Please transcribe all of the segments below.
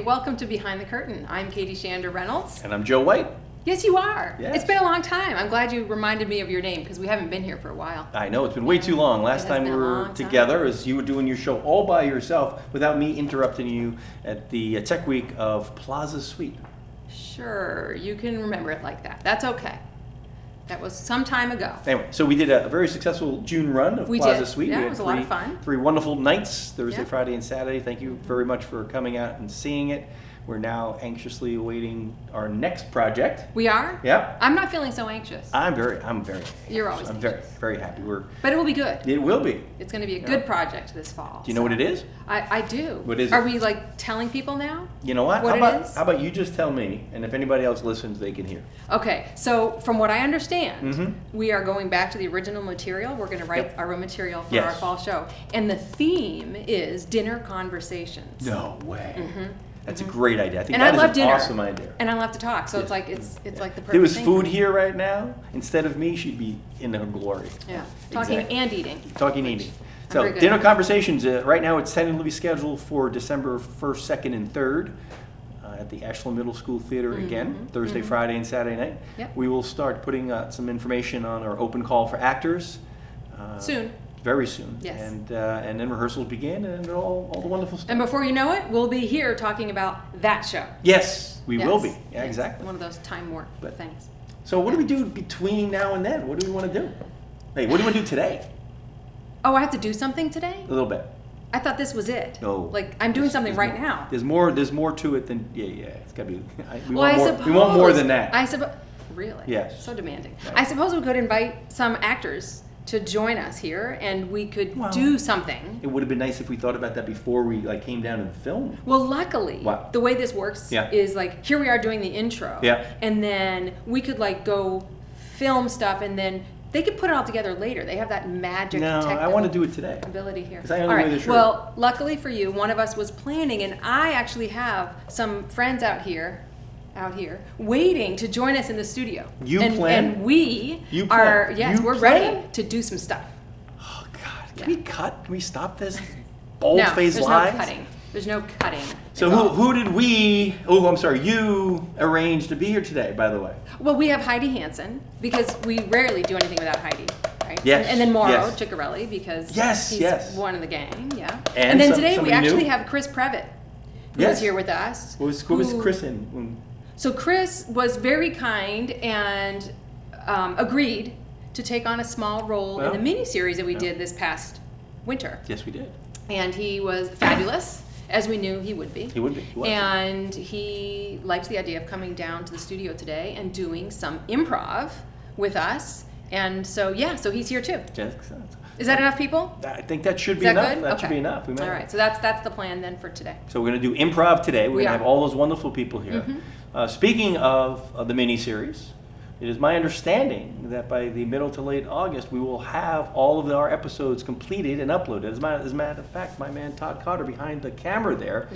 welcome to Behind the Curtain. I'm Katy Shander-Reynolds. And I'm Joe White. Yes, you are. Yes. It's been a long time. I'm glad you reminded me of your name because we haven't been here for a while. I know, it's been way too long. Last time we were together as you were doing your show all by yourself without me interrupting you at the Tech Week of Plaza Suite. Sure, you can remember it like that. That's okay. That was some time ago. Anyway, so we did a very successful June run of Plaza Suite. Yeah, we it was a lot of fun. 3 wonderful nights, Thursday, Friday, and Saturday. Thank you very much for coming out and seeing it. We're now anxiously awaiting our next project. We are? Yeah. I'm not feeling so anxious. I'm very You're always I'm anxious. very happy. But it will be good. It will be. It's going to be a good project this fall. Do you know what it is? I do. What is it? Are we like telling people now? You know what? What how it is? How about you just tell me, and if anybody else listens, they can hear. Okay, so from what I understand, we are going back to the original material. We're going to write our own material for our fall show. And the theme is dinner conversations. No way. That's a great idea. I think that is an dinner. Awesome idea. And I love to talk, so it's like it's like the perfect If there was thing food here right now, instead of me, she'd be in her glory. Yeah, talking and eating. Talking and eating. So dinner conversations, right now it's tentatively scheduled for December 1st, 2nd, and 3rd at the Ashland Middle School Theater again, Thursday, Friday, and Saturday night. Yep. We will start putting some information on our open call for actors. Soon. Very soon. Yes. And then rehearsals begin and all the wonderful stuff. And before you know it, we'll be here talking about that show. Yes, we will be. Yeah, yes. Exactly. One of those time warp things. So what do we do between now and then? What do we want to do? Hey, what do you want to do today? Oh, I have to do something today? A little bit. I thought this was it. No. Like I'm doing something right now. There's more to it than it's got to be. We suppose, want more than that. I suppose. Really? Yes. So demanding. Right. I suppose we could invite some actors to join us here, and we could do something. It would have been nice if we thought about that before we came down and filmed. Well, luckily, the way this works is like here we are doing the intro, and then we could like go film stuff, and then they could put it all together later. They have that magic. No, I want to do it today. Ability here. I only wear the shirt. Well, luckily for you, one of us was planning, and I actually have some friends out here, waiting to join us in the studio. And we are, we're ready to do some stuff. Oh God, can we cut? Can we stop this bold-faced lies? No cutting. There's no cutting. So who did you arrange to be here today, by the way? Well, we have Heidi Hanson, because we rarely do anything without Heidi. Right? Yes. And then Mauro Ciccarelli, because he's one of the gang, And then today we actually have Chris Previtte, who is here with us. What was Chris in? So Chris was very kind and agreed to take on a small role in the mini-series that we did this past winter. Yes, we did. And he was fabulous, as we knew he would be. He would be. He was. And he liked the idea of coming down to the studio today and doing some improv with us. And so, so he's here too. Yes. Is that enough people? I think that should be enough. That should be enough. All right, so that's the plan then for today. So we're going to do improv today. We're going to have all those wonderful people here. Speaking of the mini-series, it is my understanding that by the middle to late August, we will have all of our episodes completed and uploaded. As a matter of fact, my man Todd Cotter behind the camera there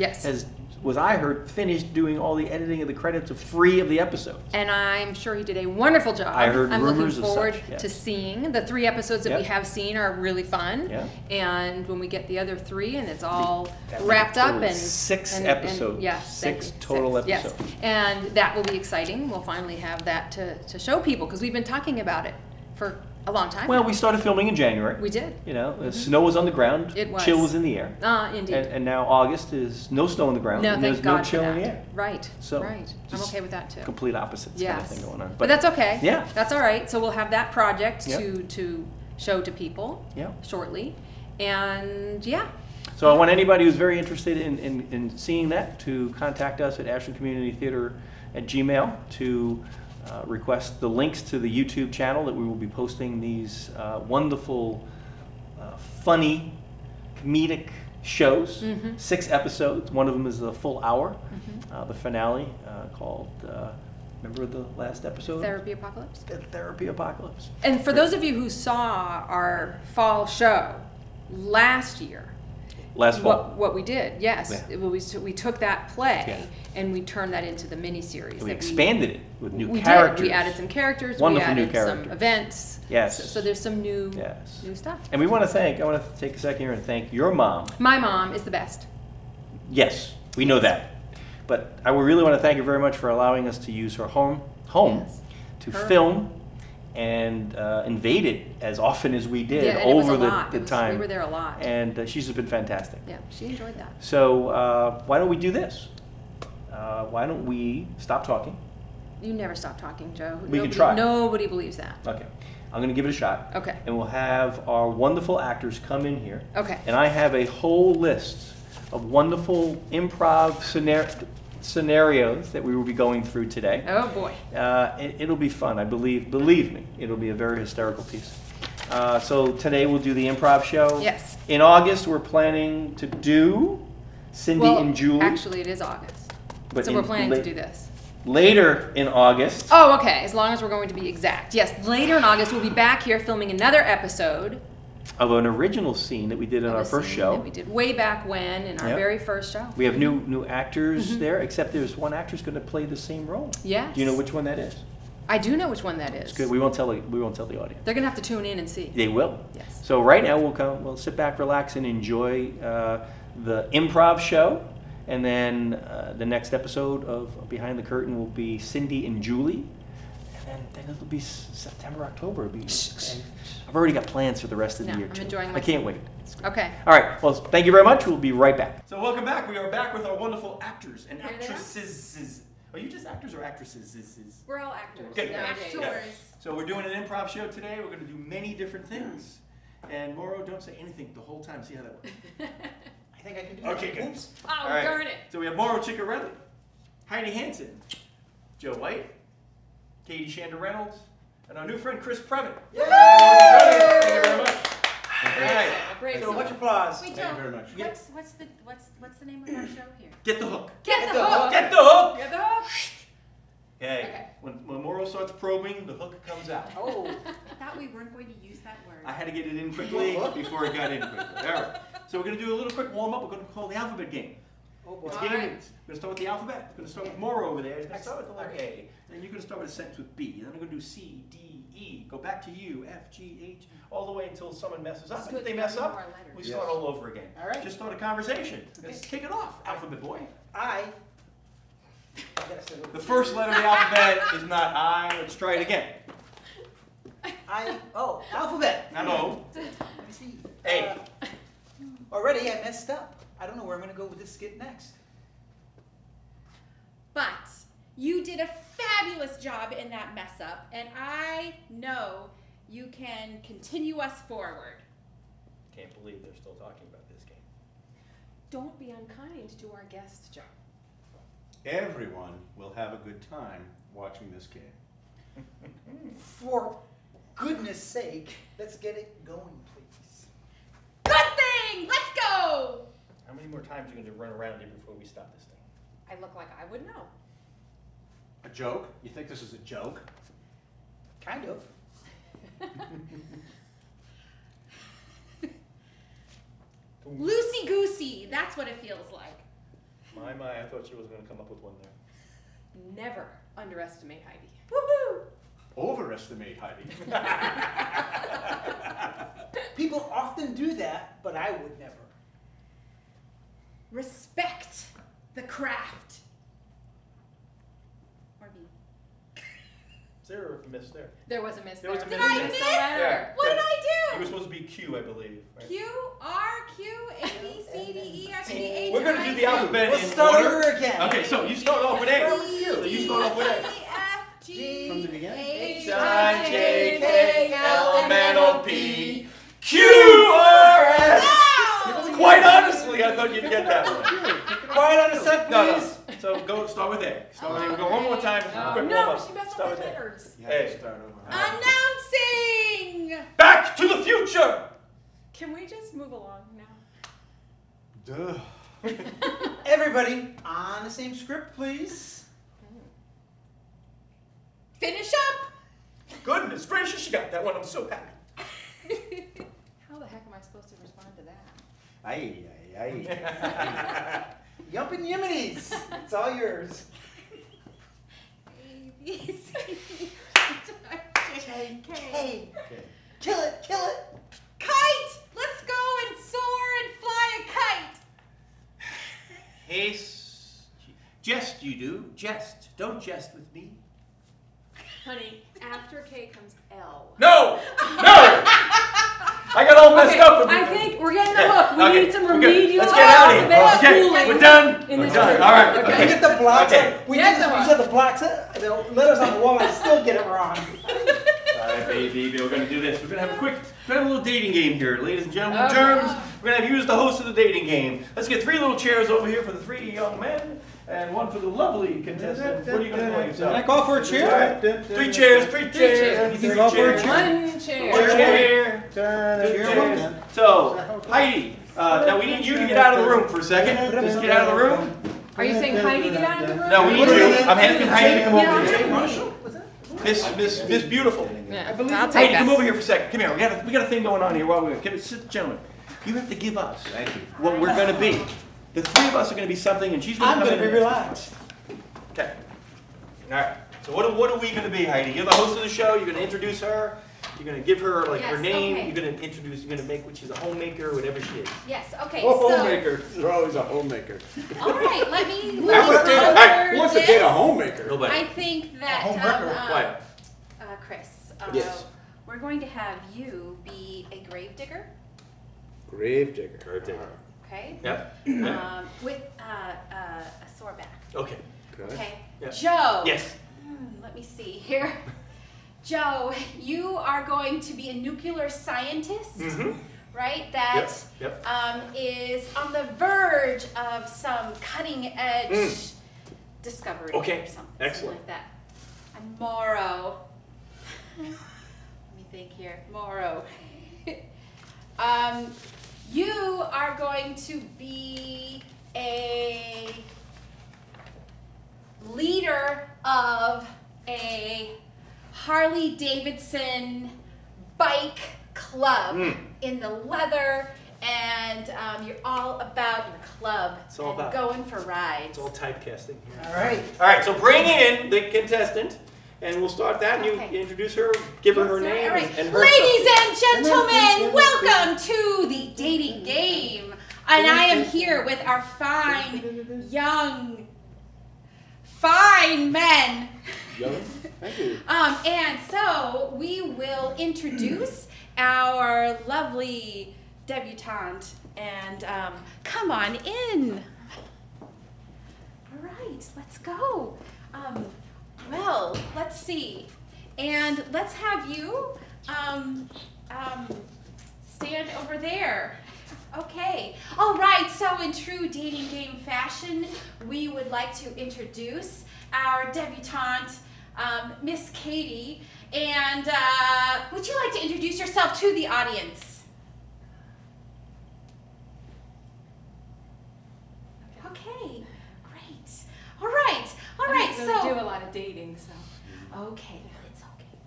I heard, finished doing all the editing of the credits of 3 of the episodes. And I'm sure he did a wonderful job. I heard I'm rumors looking forward of such, to seeing. The 3 episodes that we have seen are really fun. And when we get the other 3 and it's all wrapped up and 6 episodes. And 6 total episodes. Yes. And that will be exciting. We'll finally have that to show people because we've been talking about it for a long time. Well, we started filming in January. We did. You know, the snow was on the ground. It was. Chill was in the air. Indeed. And now August is no snow on the ground. No, and thank there's God no chill in the air. Right. So right. I'm okay with that too. Complete opposites kind of thing going on. But that's okay. Yeah. That's all right. So we'll have that project to show to people shortly. And So I want anybody who's very interested in seeing that to contact us at Ashland Community Theater at Gmail to request the links to the YouTube channel that we will be posting these wonderful, funny, comedic shows. 6 episodes. One of them is a full hour. The finale called, remember the last episode? Therapy Apocalypse. Therapy Apocalypse. And for those of you who saw our fall show last year, last fall. What we did, we took that play and we turned that into the mini-series. We expanded it with new characters. characters. We added some characters. Wonderful we new characters. Some events. Yes. So there's some new stuff. And I want to take a second here and thank your mom. My mom is the best. Yes, we know that. But I would really want to thank you very much for allowing us to use her home yes. to film and invade it as often as we did over the time. We were there a lot. And she's just been fantastic. Yeah, she enjoyed that. So why don't we do this? Why don't we stop talking? You never stop talking, Joe. We can try. Nobody believes that. Okay. I'm going to give it a shot. Okay. And we'll have our wonderful actors come in here. Okay. And I have a whole list of wonderful improv scenarios that we will be going through today. Oh boy. It'll be fun, I believe me, it'll be a very hysterical piece. So today we'll do the improv show. Yes. In August we're planning to do Cindy and Julie. Actually it is August. But so we're planning to do this. Later in August. Oh, okay, as long as we're going to be exact. Yes, later in August we'll be back here filming another episode. Of an original scene that we did in our first show. That we did way back when in our very first show. We have new actors there, except there's one actor's going to play the same role. Yes. Do you know which one that is? I do know which one that is. It's good. We won't tell the audience. They're going to have to tune in and see. They will. Yes. So right now we'll sit back, relax, and enjoy the improv show, and then the next episode of Behind the Curtain will be Cindy and Julie. And then it'll be September, October. I've already got plans for the rest of the year. I'm enjoying myself. I can't wait. Okay. All right. Well, thank you very much. We'll be right back. So welcome back. We are back with our wonderful actors and actresses. Are you just actors or actresses? We're all actors. Good. Actors. Yeah. So we're doing an improv show today. We're going to do many different things. And Mauro, don't say anything the whole time. See how that works. I think I can do that. Okay, good. Oops. Oh, darn it. So we have Mauro Ciccarelli, Heidi Hanson, Joe White, Katy Shander-Reynolds, and our new friend Chris Previtte. Yay! Thank you very much. All right. So much applause. Wait, Thank you Joe, very much. what's the name of our show here? Get the hook. Get the hook. Get the hook. Get the hook. Okay. When Mauro starts probing, the hook comes out. Oh, I thought we weren't going to use that word. I had to get it in quickly before it got in quickly. All right. So we're going to do a little quick warm-up. We're going to call the alphabet game. Oh boy. It's All game. right. We're going to start with the alphabet. We're going to start with Mauro over there. He's going to start with the letter A. And then you're going to start with a sentence with B. And then I'm going to do C, D, E. Go back to U, F, G, H, all the way until someone messes up. And if they mess up, we start all over again. All right. Just start a conversation. Let's kick it off, alphabet boy. The first letter of the alphabet is not I. Let's try it again. Alphabet. Not O. Let me see. A. Already I messed up. I don't know where I'm going to go with this skit next. But you did a fabulous job in that mess up, and I know you can continue us forward. Can't believe they're still talking about this game. Don't be unkind to our guest, Joe. Everyone will have a good time watching this game. For goodness sake, let's get it going, please. Good thing! Let's go! How many more times are you going to run around here before we stop this thing? I look like I would know. A joke? You think this is a joke? Kind of. Loosey-goosey, that's what it feels like. My, I thought she was going to come up with one there. Never underestimate Heidi. Woohoo! Overestimate Heidi. People often do that, but I would never. Respect the craft. Or me. Is there a miss there? There was a miss There was a there. miss. Did I Miss miss? the letter. Yeah. What did It I was do? supposed to be Q, I believe. Right? Q, R, Q, A, B, C, D, E, F, G, H, We're going to do the alphabet We'll in start order. over again. Okay, so you start off with A. So you start off with A. F, G, From the beginning? H, I, J, K, K, L, L, M, N, O, P, Q, R, S. Wow! Quite honestly, I thought you'd get that one. Quiet on a sec, No, please. So go start with A. Start with A. We'll go one more time. Quick No, warm-up. she messed Start up with the A. letters. You have to start over. Announcing! Back to the future. Can we just move along now? Duh. Everybody, on the same script, please. Finish up! Goodness gracious, you got that one. I'm so happy. How the heck am I supposed to respond to that? Aye, aye, aye. Yumpin' Yimities. It's all yours. A, B, C, D, K, K. K. Okay. Kill it, kill it. Kite! Let's go and soar and fly a kite! Hey, Jest, you do. Jest. Don't jest with me. Honey, after K comes L. No! No! I got all messed up. I think we're getting the hook. We need some remedial. Let's get out of here. Okay, we're done. We're done. All right. Okay. We get the blocks. Okay. We said the blocks. The letters on the wall. I still get it wrong. All right, baby. We're going to do this. We're going to have a little dating game here, ladies and gentlemen. Germs. We're going to have you as the host of the dating game. Let's get 3 little chairs over here for the 3 young men. And 1 for the lovely contestant. What are you going to call yourself? Can I call for a chair? 3 chairs, 3 chairs. You can call for a chair. 1 chair. 2 chairs. So, Heidi, now we need you to get out of the room for a second. Just get out of the room. Are you saying Heidi get out of the room? No, we need you. I'm asking Heidi to come over here. Miss Beautiful. Yeah, I'll take Heidi, come over here for a second. Come here. We got a thing going on here. While we're sit, gentlemen. You have to give us what we're going to be. The 3 of us are going to be something, and she's going to come in. I'm going to be relaxed. Okay. All right. So what are we going to be, Heidi? You're the host of the show. You're going to introduce her. You're going to give her her name. Okay. You're going to introduce. You're going to make what she's a homemaker, whatever she is. Yes. Okay. Homemaker. They're always a homemaker. All right. Let me. Who wants to date a homemaker? Nobody. I think that. Quiet. Chris. Yes. We're going to have you be a gravedigger. Gravedigger. Okay. Yep. With a sore back. Okay. Okay. Yep. Joe. Yes. Let me see here. Joe, you are going to be a nuclear scientist, right? That is on the verge of some cutting edge discovery or something. Excellent. Like that. And Mauro. Let me think here. Mauro. You are going to be a leader of a Harley Davidson bike club in the leather, and you're all about your club and going for rides. It's all typecasting here. All right. All right, so bring in the contestant, and we'll start that, and you introduce her, give her her name, and her Ladies and gentlemen, welcome to the dating game. And I am here with our fine, young, fine men. Thank you. And so we will introduce our lovely debutante, and come on in. All right, let's go. Well, let's see, and let's have you stand over there. Okay. All right. So in true dating game fashion, we would like to introduce our debutante, Miss Katy. And would you like to introduce yourself to the audience? Okay. Great. All right. All right. So So do a lot of dating. So okay. It's okay.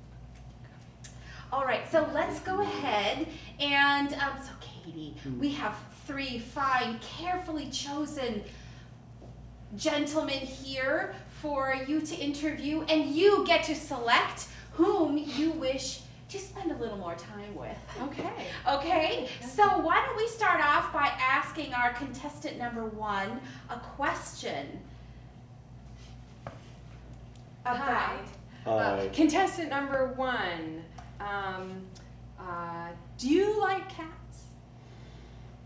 All right. So let's go ahead and so Katy, we have 3 fine, carefully chosen gentlemen here for you to interview, and you get to select whom you wish to spend a little more time with. okay. Okay, so why don't we start off by asking our contestant number 1 a question. Hi. Contestant number 1. Do you like cats?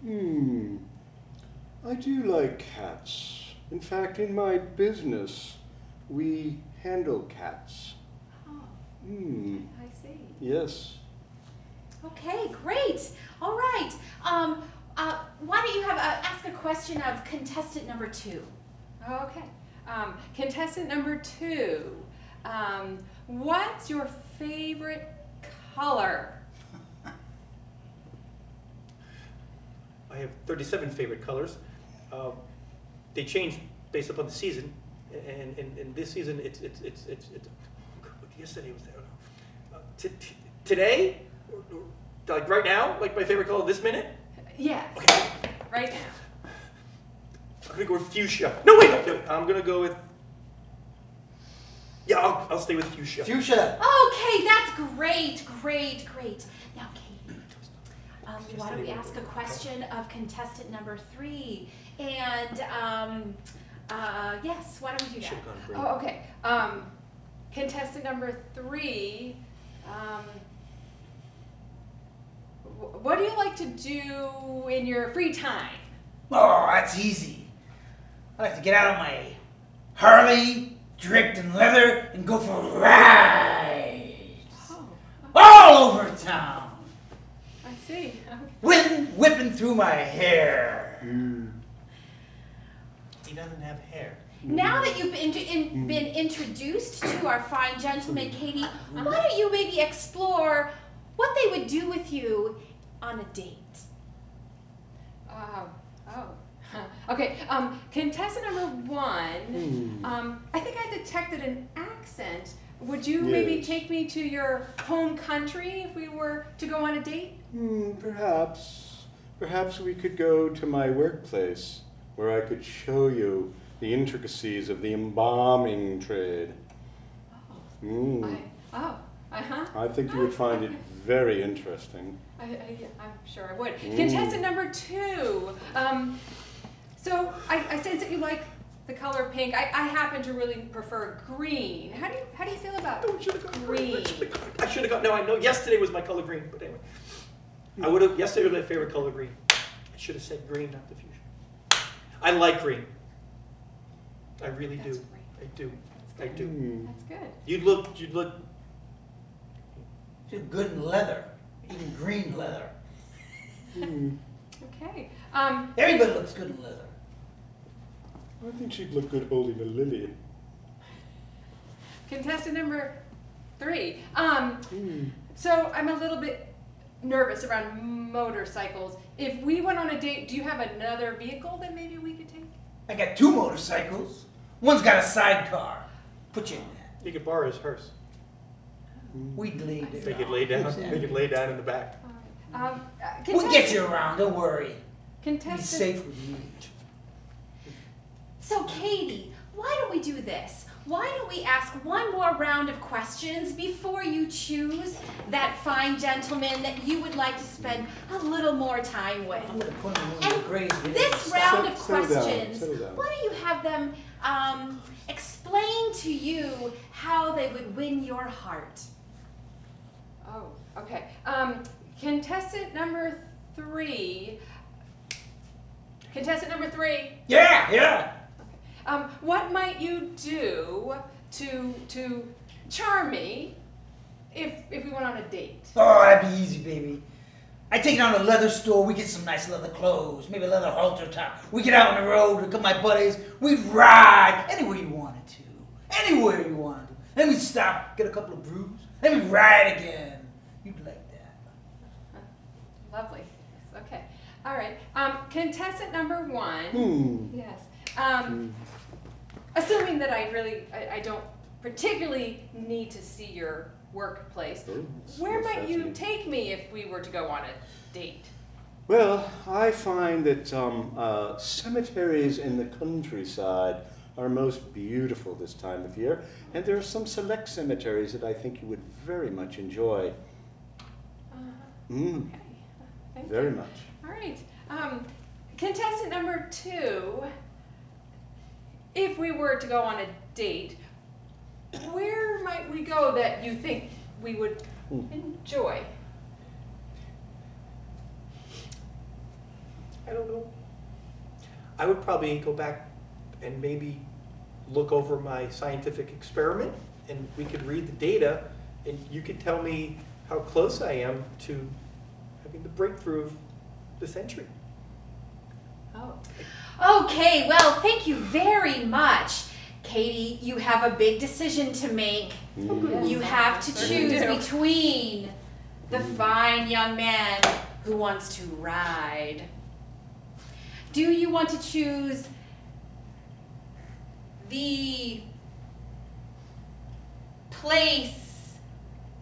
I do like cats. In fact, in my business, we handle cats. Oh, I see. Yes. Okay, great. All right. Why don't you ask a question of contestant number 2? Okay. Contestant number 2. What's your favorite color? I have 37 favorite colors. They change based upon the season, and this season it's yesterday was there. Today, like right now, like my favorite color this minute. Yes. Okay. Right now. I'm gonna go with fuchsia. No wait, no, I'm gonna go with. Yeah, I'll stay with fuchsia. Fuchsia. Okay, that's great, great, great. Now, Katy, why don't we ask a question of contestant number 3? And Yes, why don't we do that? Should've gone green. Oh, okay. Contestant number 3. What do you like to do in your free time? Oh, that's easy. I like to get out on my Harley, draped in leather, and go for rides. Oh, All over town. I see. Okay. Wind whipping through my hair. He doesn't have hair. Now that you've been introduced to our fine gentleman, Katy, why don't you maybe explore what they would do with you on a date? Okay, contestant number 1, I think I detected an accent. Would you maybe take me to your home country if we were to go on a date? Perhaps. Perhaps we could go to my workplace, where I could show you the intricacies of the embalming trade. I think you would find it very interesting. I'm sure I would. Contestant number 2. So I sense that you like the color pink. I happen to really prefer green. How do you feel about green? I should have gone. No, I know. Yesterday was my color green, but anyway, Yesterday was my favorite color green. I should have said green, not the fuchsia. I like green. I really do. I do. I do. That's good. You'd look. She's good in leather, even green leather. Okay. Everybody looks good in leather. I think she'd look good holding a lily. Contestant number 3. So I'm a little bit nervous around motorcycles. If we went on a date, do you have another vehicle that maybe we could take? I got 2 motorcycles. One's got a sidecar. Put you in that. You could borrow his hearse. We'd lay down. They could lay down. They could lay down in the back. We'll get you around. Don't worry. Be Contestant. safe with me. So, Katy, why don't we do this? Why don't we ask one more round of questions before you choose that fine gentleman that you would like to spend a little more time with? I'm going to put him in the grave. This round of Settle down, questions, settle down. why don't you have them explain to you how they would win your heart? Oh, okay. Contestant number 3. Contestant number 3. Yeah. What might you do to charm me if we went on a date? Oh, that'd be easy, baby. I take it down to a leather store. We get some nice leather clothes, maybe a leather halter top. We get out on the road with my buddies. We'd ride anywhere you wanted to. Anywhere you wanted to. Then we'd stop, get a couple of brews. Then we'd ride again. You'd like that. Lovely. Yes, okay. All right. Contestant number 1. Yes. Assuming that I don't particularly need to see your workplace, where might you take me if we were to go on a date? Well, I find that cemeteries in the countryside are most beautiful this time of year, and there are some select cemeteries that I think you would very much enjoy. Okay. Thank Very you. much. All right. Contestant number 2. If we were to go on a date, where might we go that you think we would enjoy? I don't know. I would probably go back and maybe look over my scientific experiment, and we could read the data, and you could tell me how close I am to having the breakthrough of the century. Oh. Okay, well, thank you very much. Katy, you have a big decision to make. You have to choose between the fine young man who wants to ride. Do you want to choose the place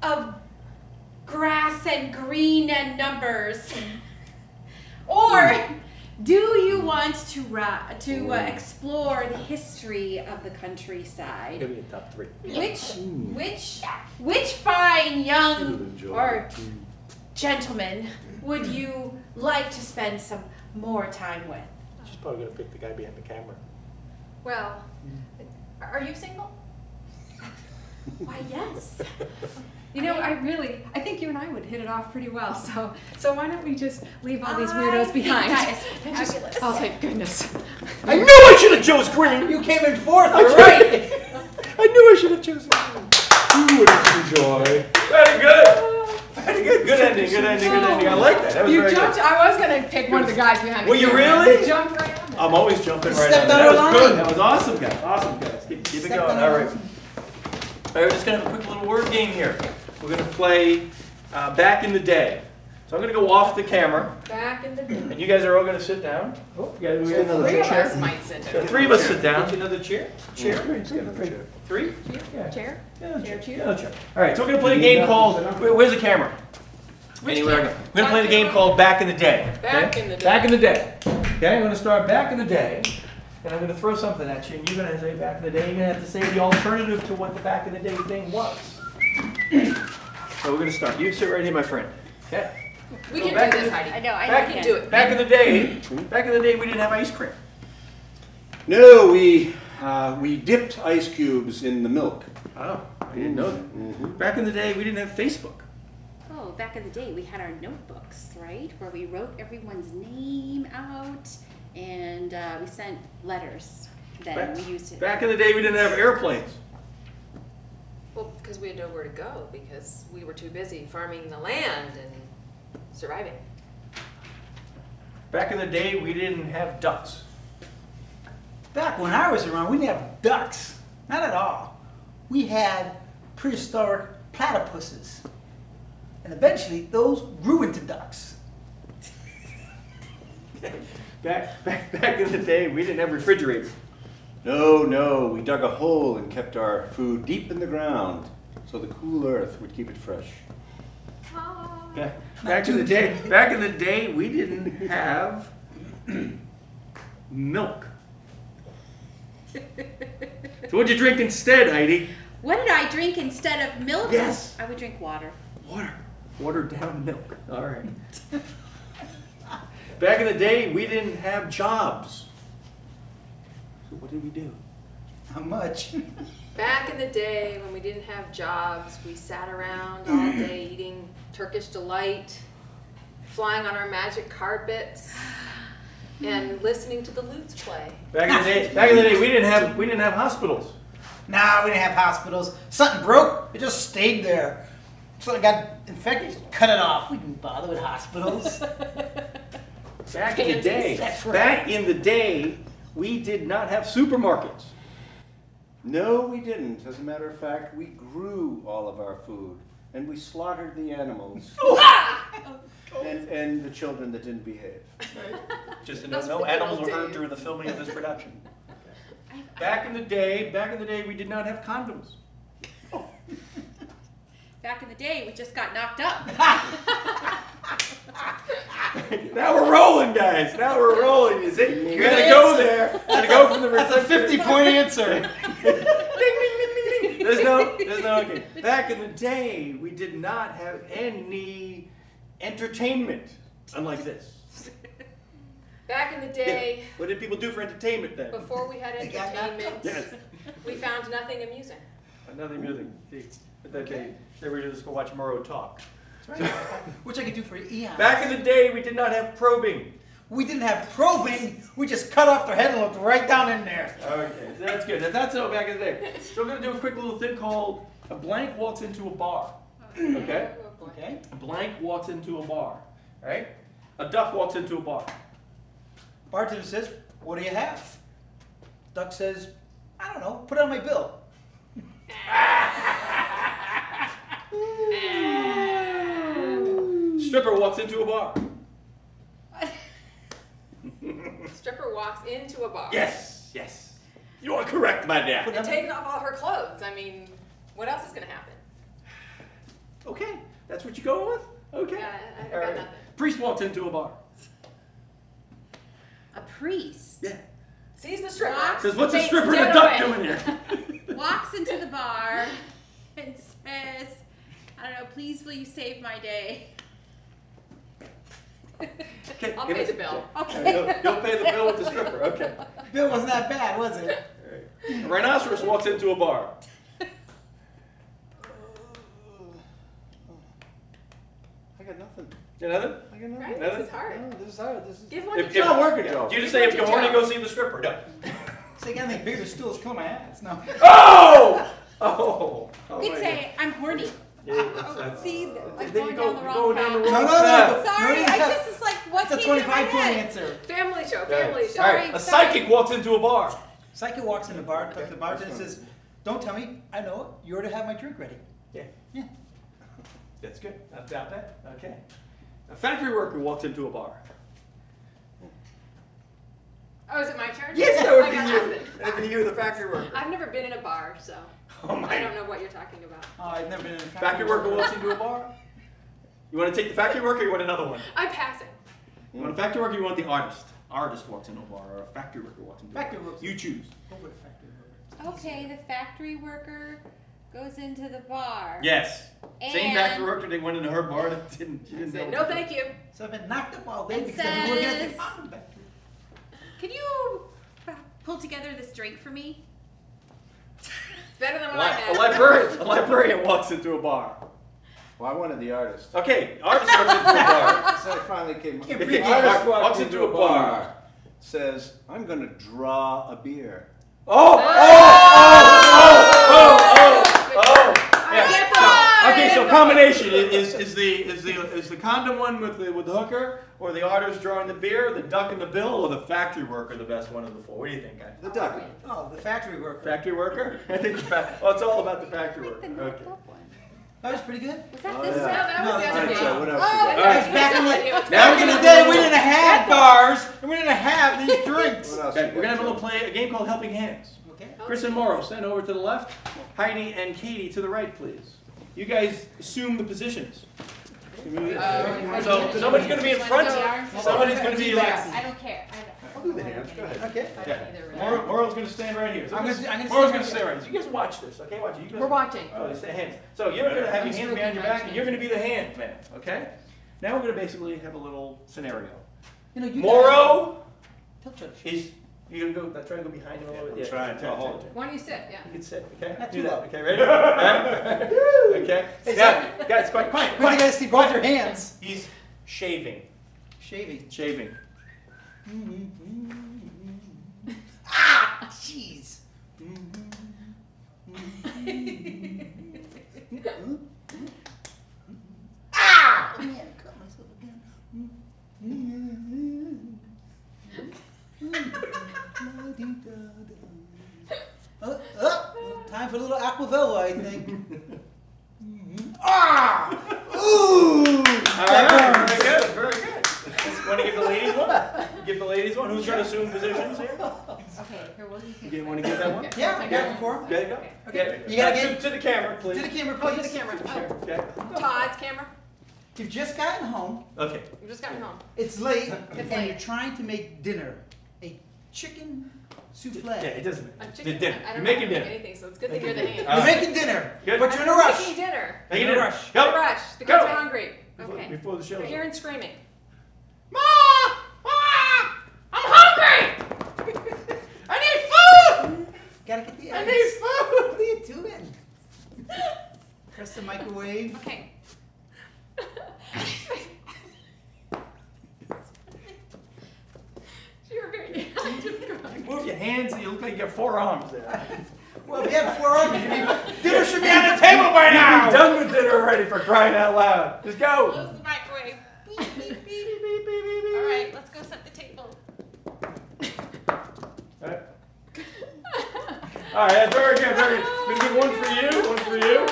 of grass and green and numbers? Or do you want to explore the history of the countryside? Give me a top 3. Which fine young or gentleman would you like to spend some more time with? She's probably going to pick the guy behind the camera. Well, are you single? Why, yes. You know, I think you and I would hit it off pretty well. So why don't we just leave all these weirdos behind? That is fabulous. Oh, thank goodness. I knew I should have chose green. You came in fourth, you're right. I knew I should have chosen green. You would enjoy. Very good. Very good. Good ending. Good ending. Good ending. I like that. That was You very jumped. good. I was gonna pick one of the guys behind me. Were you really? You jumped right on. I'm always jumping right Stepped on. out That of was line. good. That was awesome, guys. Awesome, guys. Keep it Stepped going. out All of right. All right. We're just gonna have a quick little word game here. We're gonna play back in the day. So I'm gonna go off the camera, Back in the day. and you guys are all gonna sit down. Oh, you guys, we have another Three of chair. us might sit So down. three of us sit down. Get you another chair. Chair. Three? Yeah. Chair? Yeah, Chair, chair. Yeah, chair. All right, so we're gonna play a game called. Where's the camera? Anywhere. camera? We're gonna play the game called Back in the Day. Back in the day. Back in the day. Okay, I'm gonna start back in the day, and I'm gonna throw something at you, and you're gonna say back in the day. You're gonna have to say the alternative to what the back in the day thing was. So we're gonna start. You sit right here, my friend. Okay. We So can back do in this, the- Heidi. I know, I Back know. can do it. Back in the day, we didn't have ice cream. No, we dipped ice cubes in the milk. Oh, I didn't know that. Back in the day, we didn't have Facebook. Oh, back in the day, we had our notebooks, right? Where we wrote everyone's name out, and we sent letters. Then we used it. Back in the day, we didn't have airplanes. Well, because we had nowhere to go because we were too busy farming the land and surviving. Back in the day, we didn't have ducks. Back when I was around, we didn't have ducks. Not at all. We had prehistoric platypuses. And eventually, those grew into ducks. Back in the day, we didn't have refrigerators. No, we dug a hole and kept our food deep in the ground so the cool earth would keep it fresh. Back in the day, we didn't have milk. So what'd you drink instead, Heidi? What did I drink instead of milk? Yes. I would drink water. Water. Watered down milk. All right. Back in the day, we didn't have jobs. So what did we do? Not much. Back in the day when we didn't have jobs, we sat around all day eating Turkish delight, flying on our magic carpets, and listening to the lutes play. Back in the day, we didn't have hospitals. Nah, we didn't have hospitals. Something broke, it just stayed there. Something got infected, just cut it off. We didn't bother with hospitals. Back in the day, That's right. back in the day, we did not have supermarkets. No, we didn't. As a matter of fact, we grew all of our food and we slaughtered the animals and the children that didn't behave. Just to Those know, no were the animals old were hurt days. during the filming of this production. Back in the day, we did not have condoms. Back in the day, we just got knocked up. Now we're rolling, guys. Now we're rolling. You see? You gotta go there. Gotta go from the That's a 50-point answer. There's no okay. Back in the day, we did not have any entertainment, unlike this. Back in the day, What did people do for entertainment then? before we had They got entertainment, Yes. we found nothing amusing. Another music. They were just go watch Mauro talk. That's right. Which I could do for eons. Back in the day, we did not have probing. We didn't have probing. We just cut off their head and looked right down in there. Okay, so that's good. That's all back in the day. So we're gonna do a quick little thing called a blank walks into a bar. Okay? Okay. A blank walks into a bar. Right? A duck walks into a bar. Bartender says, "What do you have?" Duck says, "I don't know. Put it on my bill." Stripper walks into a bar. Stripper walks into a bar. Yes, yes. You are correct, my dear. And taking off all her clothes. I mean, what else is going to happen? Okay, that's what you're going with? Okay. Yeah, I All got right. nothing. Priest walks into a bar. A priest Yeah. Sees the stripper. Walks- Says, what's a Faints stripper and a dead duck away. doing here? walks into the bar and says, I don't know, please will you save my day? Okay, I'll give pay us- the bill. Okay. You'll pay the bill with the stripper. Okay. Bill wasn't that bad, was it? A rhinoceros walks into a bar. I got nothing. You got nothing? I got nothing. Right? Nothing? This is hard. No, this is hard. This is. Give one If a you're job. not working, Joe. Do you just say if you're horny, go see the stripper? No. So you got anything bigger stools, kill my ass. No. Oh! Oh! You could say, I'm horny. Yeah, See, like then you going go, down the you wrong go down the path. wrong No. path. Sorry, No, I just was like, what That's a came to my 25-point head? answer. Family show, Right. family show. All right, a Sorry. psychic walks into a bar. Psychic walks in the bar, talks to the bartender and says, "Don't tell me, I know it. You already have my drink ready." Yeah. Yeah. That's good. Not about that. Okay. A factory worker walks into a bar. Oh, is it my turn? Yes, that would I be got you. nothing. That'd be you, the factory worker. I've never been in a bar, so Oh my. I don't know what you're talking about. Oh, I've never been in a Factory worker walks into a bar. You want to take the factory worker or you want another one? I'm passing. You want a factory worker or you want the artist? Artist walks into a bar or a factory worker walks into a Factory bar. worker. You choose. Over the factory worker. Okay, the factory worker goes into the bar. Yes. Same And- factory worker that went into her bar that she I didn't said, know. no, thank you. So I've been knocked up all day It because I've been working at the says- fountain factory. Can you pull together this drink for me? It's better than what I had. A librarian walks into a bar. Well, I wanted the artist. Okay, artist walks into a bar. So I finally came. Can't The breathe. artist Walks into a bar. Says, "I'm going to draw a beer." Oh! Yeah. Okay, so combination is the condom one with the hooker, or the artist drawing the beer, the duck and the bill, or the factory worker the best one of the four? What do you think, guys? The duck. Oh, the factory worker. Factory worker? I think well, it's all about the factory worker. The Okay. knocked up one. That was pretty good. Was that Oh, this yeah. No, that No, was the that's other Alright, game. so what else Oh, you got? Guys, back in the Now back in the day, we didn't have bars and we didn't have these drinks. What else Okay, you we're gonna have got, a game called Helping Hands. Okay. Chris and Mauro, stand over to the left. Heidi and Katy to the right, please. You guys assume the positions. So somebody's going to be in front. Somebody's going to be like. I don't care. I'll do the hands. Go ahead. Okay. Yeah. Mauro's going to stand right here. So I'm gonna Mauro's stand going to stay right here. So you guys watch this, okay? Watch it. You guys, We're watching. Oh, you stay hands. So you're going to have your hands behind your back, and you're going to be the hand man, okay? Now we're going to basically have a little scenario. You know, you Moro Tilt your is. You're going to go. Try to go behind him a little bit. I'm trying to hold it. Why don't you sit? Yeah. You can sit, okay? Not Do too that. low. Okay, ready? Right? Okay. Hey, Yeah, guys, quiet. Quick, you gotta see both your hands. He's shaving. Shaving. Shaving. Ah, jeez. Ah! Man, cut myself again. Time for a little Aquavella, I think. Ah! Ooh! All right, very good, very good. Want to give the ladies one? Give the ladies one. Who's going to assume positions here? Okay, here, what do you think? You want to give that one? Yeah, I got it before. Okay, go. Okay. You gotta get to the camera, please. to the camera, Oh, please. to the camera. Oh. Okay. Todd's camera. You've just gotten home. Okay. We've just gotten home. It's late, It's and late. you're trying to make dinner. A chicken souffle. Yeah, it doesn't. I'm The chicken. dinner. I You're don't making know how to dinner. make anything, so it's good that you're the hand. You're making dinner, Good. but you're in a rush. Making dinner. Making In a dinner. rush. Go. Rush. The Go. kids are hungry. Okay. Before the show. They're hearing screaming. Ma! I'm hungry! I need food! Gotta get the I eggs. need food! What are you doing? Press the microwave. Okay. You're very active. Move your hands and you look like you got four arms there. Well, if you had 4 arms, dinner should be on the table by You're now. done with dinner already, for crying out loud. Just go. Close the microwave. Beep, beep, beep. All right, let's go set the table. All right. All right, that's very good. Very good. We can do one for you. One for you.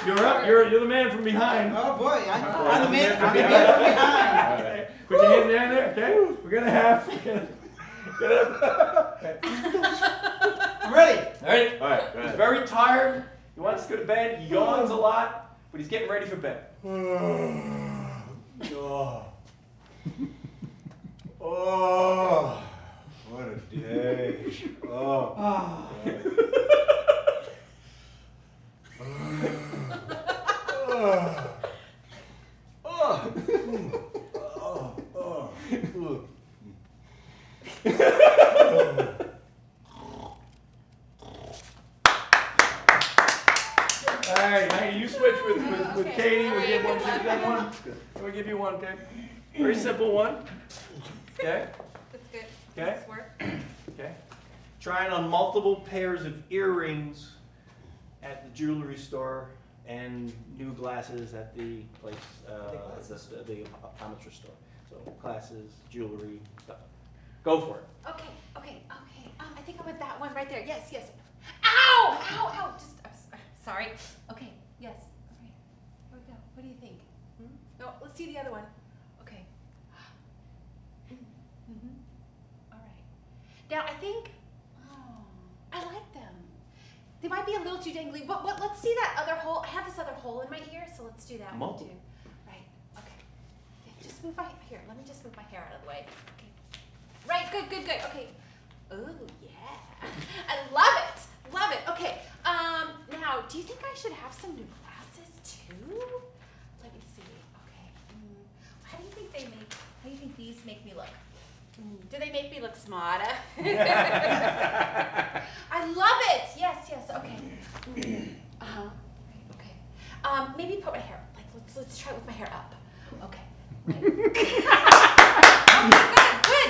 You're up. You're the man from behind. Oh boy, I'm I'm the man from All behind. right. Put your hands down there. Okay. We're gonna have. I'm ready. All right. All right, go He's ahead. very tired. He wants to go to bed. He yawns a lot, but he's getting ready for bed. Oh. Oh. What a day. Oh. Oh. good. I'm gonna give you one, okay? Very simple one. Okay? That's good. Okay? This work. Okay? Trying on multiple pairs of earrings at the jewelry store and new glasses at the place, the optometrist store. So glasses, jewelry, stuff. Go for it. Okay. I think I want that one right there. Yes. Ow! Just, I'm sorry. Okay. Yes. Okay. Here we go. What do you think? No, let's see the other one. Okay. All right. Now I think. I like them. They might be a little too dangly, but let's see that other hole. I have this other hole in my ear, so let's do that one too. Right. Okay. Yeah, just move my here. Let me just move my hair out of the way. Okay. Right. Good. Okay. Oh yeah. I love it. Okay. Now, do you think I should have some new glasses too? Let me see. Okay. How do you think these make me look? Do they make me look smarter? I love it. Yes. Okay. Right, okay. Maybe put my hair. Like let's try it with my hair up. Okay. Right. Good.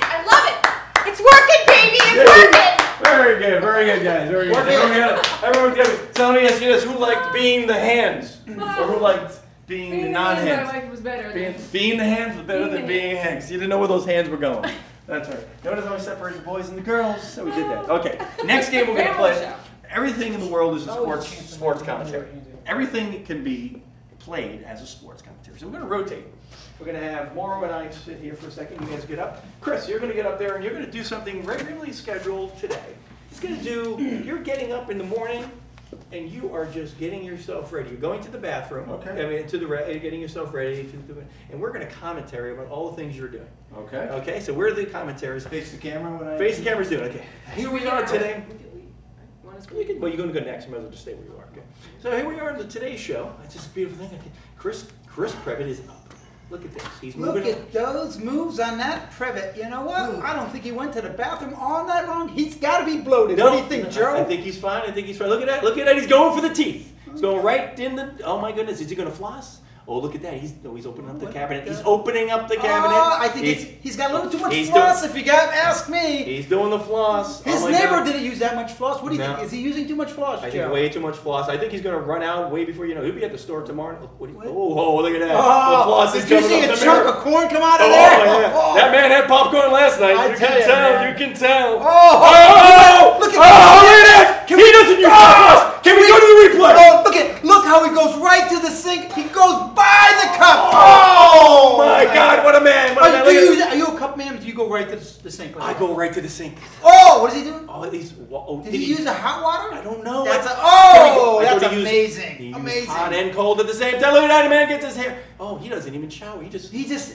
I love it. It's working, baby. It's working. Very good, guys. Very good. Everyone tell me yes, who liked being the hands, or who liked being the non-hands? I liked was better. Being the hands was better than being hands. You didn't know where those hands were going. That's right. Notice how we separated the boys and the girls, so we did that. Okay. Next game we're gonna play. Everything in the world is a sports commentary. Everything can be played as a sports commentary. So we're gonna rotate. We're going to have Mauro and I sit here for a second. You guys get up. Chris, you're going to get up there and you're going to do something regularly scheduled today. It's going to do, you're getting up in the morning and you are just getting yourself ready. You're going to the bathroom. Okay. I mean, getting yourself ready. And we're going to commentary about all the things you're doing. Okay. Okay, so where are the commentaries? Face the camera. Face the camera's doing. Okay. Here we are today. Well, you're going to go next. You might as well just stay where you are. Okay. So here we are in the Today's Show. It's just a beautiful thing. Chris Previtte is up. Look at this. He's moving. Look at those moves on that Previtte. You know what? I don't think he went to the bathroom all night long. He's got to be bloated. No, what do you think, Joe? I think he's fine. Look at that. Look at that. He's going for the teeth. He's going right in the. Oh my goodness. Is he going to floss? Oh, look at that. He's opening up the cabinet. He's opening up the cabinet. Oh, I think he's got a little too much floss, if you ask me. He's doing the floss. His neighbor didn't use that much floss. What do you think? Is he using too much floss, Joe? I think way too much floss. I think he's going to run out way before you know. He'll be at the store tomorrow. Look at that. Oh, the floss is did you see a chunk of corn come out of there? Yeah. Oh. That man had popcorn last night. You can tell. Oh, look at that. He doesn't use floss. Can we go to the replay? Oh, look how he goes right to the sink. He goes by the cup. Oh my God! What a man! Are you a cup man? Or do you go right to the sink? I go right to the sink. Oh, what is he doing? Did he use the hot water? I don't know. That's amazing. Amazing. Hot and cold at the same time. Look at that man gets his hair. Oh, he doesn't even shower. He just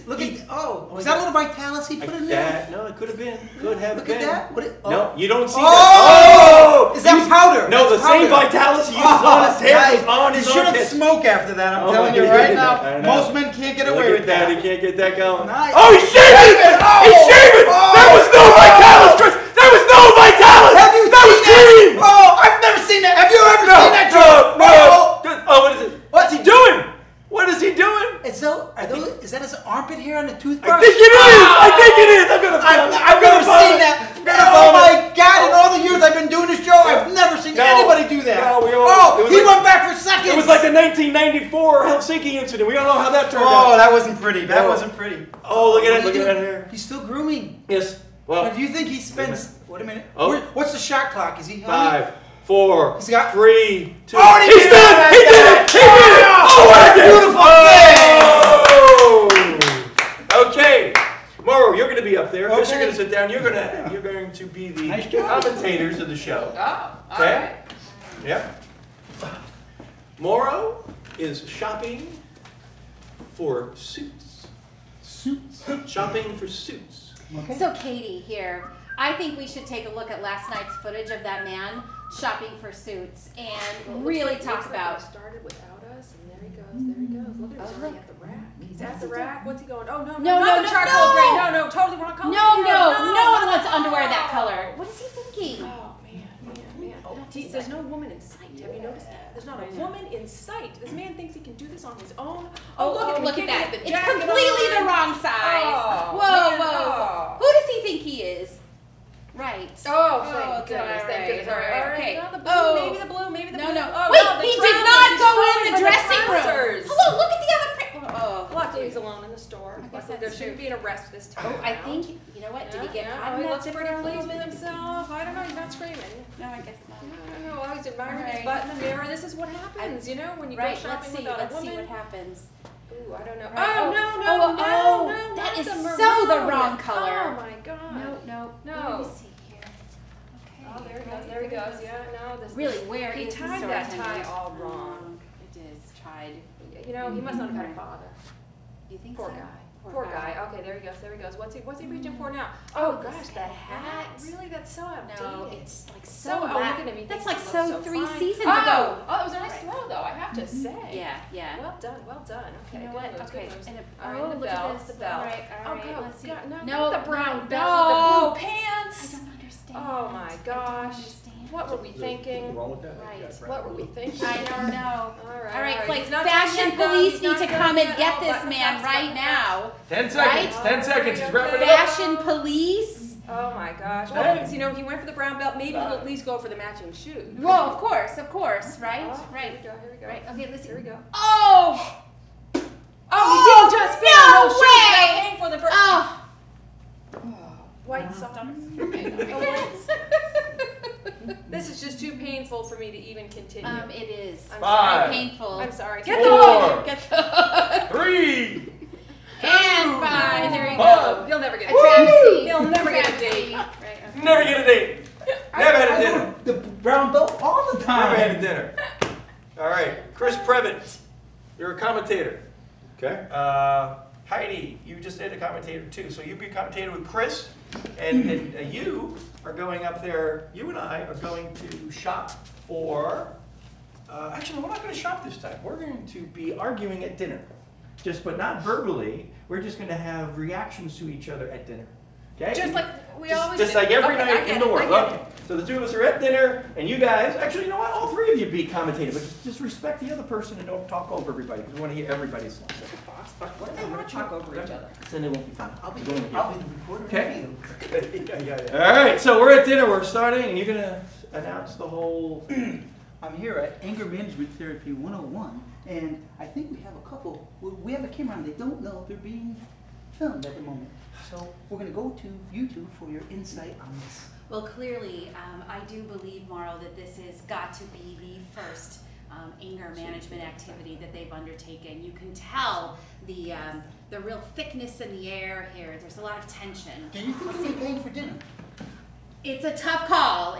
look at. Oh, is that a little Vitalis he put in there? No, it could have been. Could have been. Look at that. No, you don't see that. Oh, is that powder? No, the same Vitalis he uses on his hair is on his armpit. You shouldn't smoke after that. I'm telling you right now. Most men can't get away with that. He can't get that going. Nice. Oh, he's shaving! He's shaving! There was no Vitalis, Chris! There was no Vitalis! That was clean! Oh, I've never seen that. Have you ever seen that, Joe? No. Oh, what is it? What's he doing? What is he doing? Is that his armpit hair on the toothbrush? I think it is! I've never seen that. Oh my God, in all the years I've been doing this show, I've never seen anybody do that. He went back for seconds. It was like the 1994 Helsinki incident. We don't know how that turned out. Oh, that wasn't pretty. That wasn't pretty. Oh, look at that hair. He's still grooming. Yes. Well, do you think he spends... Wait a minute. Oh. What's the shot clock? Is he... 5, 4, 3, 2... Oh, he did it! He did it! Oh, what a beautiful thing! Okay. Mauro, you're going to be up there. Chris, you're going to sit down. You're going to be the commentators of the show. Oh, all okay? right. Yep. Mauro is shopping for suits. Shopping for suits. Okay. So Katy here, I think we should take a look at last night's footage of that man shopping for suits and really talk about. Started without us, and there he goes. Look at him already at the rack. He's at the rack. What's he going? Oh no, not the charcoal gray. No, totally wrong color. No one wants underwear that color. What is he thinking? Oh man. So there's no woman in sight. Have you noticed that? There's not a woman in sight. This man thinks he can do this on his own. Look at that. It's completely the wrong size. Whoa. Who does he think he is? Right. Thank goodness. Thank goodness. All right. Okay. Maybe the blue. No. Wait, he did not go in the dressing room. Hello, look at the other Luckily he's alone in the store. Luckily there shouldn't be an arrest this time. I think, you know what, did he get caught? He looks pretty pleased with himself. I don't know, he's not screaming. No, I guess not. No, he's admiring his butt in the mirror. This is what happens, when you go shopping without a woman. Let's see what happens. Ooh, I don't know. No, that is so the wrong color. Oh my god. No. No. Let me see here. Okay. Oh, there he goes. Yeah, no. Really, where he is the tied store that attendant? tie all wrong. It is tied. He must not have had a father. You think Poor so? guy. Poor guy. Okay, there he goes. What's he reaching for now? Oh gosh, the hat. Really, that's so outdated. No, it's like so. look at him. That's like so 3 fine. seasons ago. Oh, it was a nice throw though. I have to say. Yeah. Well done. Okay. You know what? Okay. All right, the look belt. at this. The belt. All right. God, Let's see. God, no, No, the brown no. belt with the blue pants. I don't understand. Oh my gosh. What were we thinking? wrong with that? Right. What were we thinking? I don't know. All right. It's like He's not fashion done yet, though. police He's need not to done come and yet. get Oh, this button man caps, right button now. 10 seconds. Right? 10 seconds. He's wrapping it up. Fashion police. Oh my gosh. Well, he went for the brown belt. Maybe he'll at least go for the matching shoes. Well, of course, right? Right. Here we go. Right. Okay, listen. Here we go. Oh! He didn't just pay no those shoes way! without paying for them for white socks. This is just too painful for me to even continue. It is. I'm 5. sorry. Painful. I'm sorry. 4. Get the 3. and 5. There you One. go. You'll never get a Travesty. You'll never get a date. Right. Okay. Never get a date. Never had a dinner. The brown belt all the time. Never had a dinner. All right, Chris Previtte, you're a commentator. Okay. Heidi, you just did a commentator too, so you'll be a commentator with Chris, and you are going up there. You and I are going to shop for. Actually, we're not going to shop this time. We're going to be arguing at dinner, but not verbally. We're just going to have reactions to each other at dinner. Okay. Just like we always just do. like every Okay, night in the world. I get Okay. So the two of us are at dinner, and you guys, actually, you know what? All three of you be commentating, but just respect the other person and don't talk over everybody, because we want to hear everybody's thoughts. What if they want to talk over each other? Then it won't be fun. I'll be It's only the here. reporter. Okay. Yeah. All right, so we're at dinner. We're starting, and you're going to announce the whole... I'm here at Anger Management Therapy 101, and I think we have a couple. We have a camera on. They don't know they're being filmed at the moment. So we're going to go to YouTube for your insight on this. Well, clearly, I do believe, Mauro, that this has got to be the first anger management activity that they've undertaken. You can tell the real thickness in the air here. There's a lot of tension. Do you think they're paying for dinner? It's a tough call.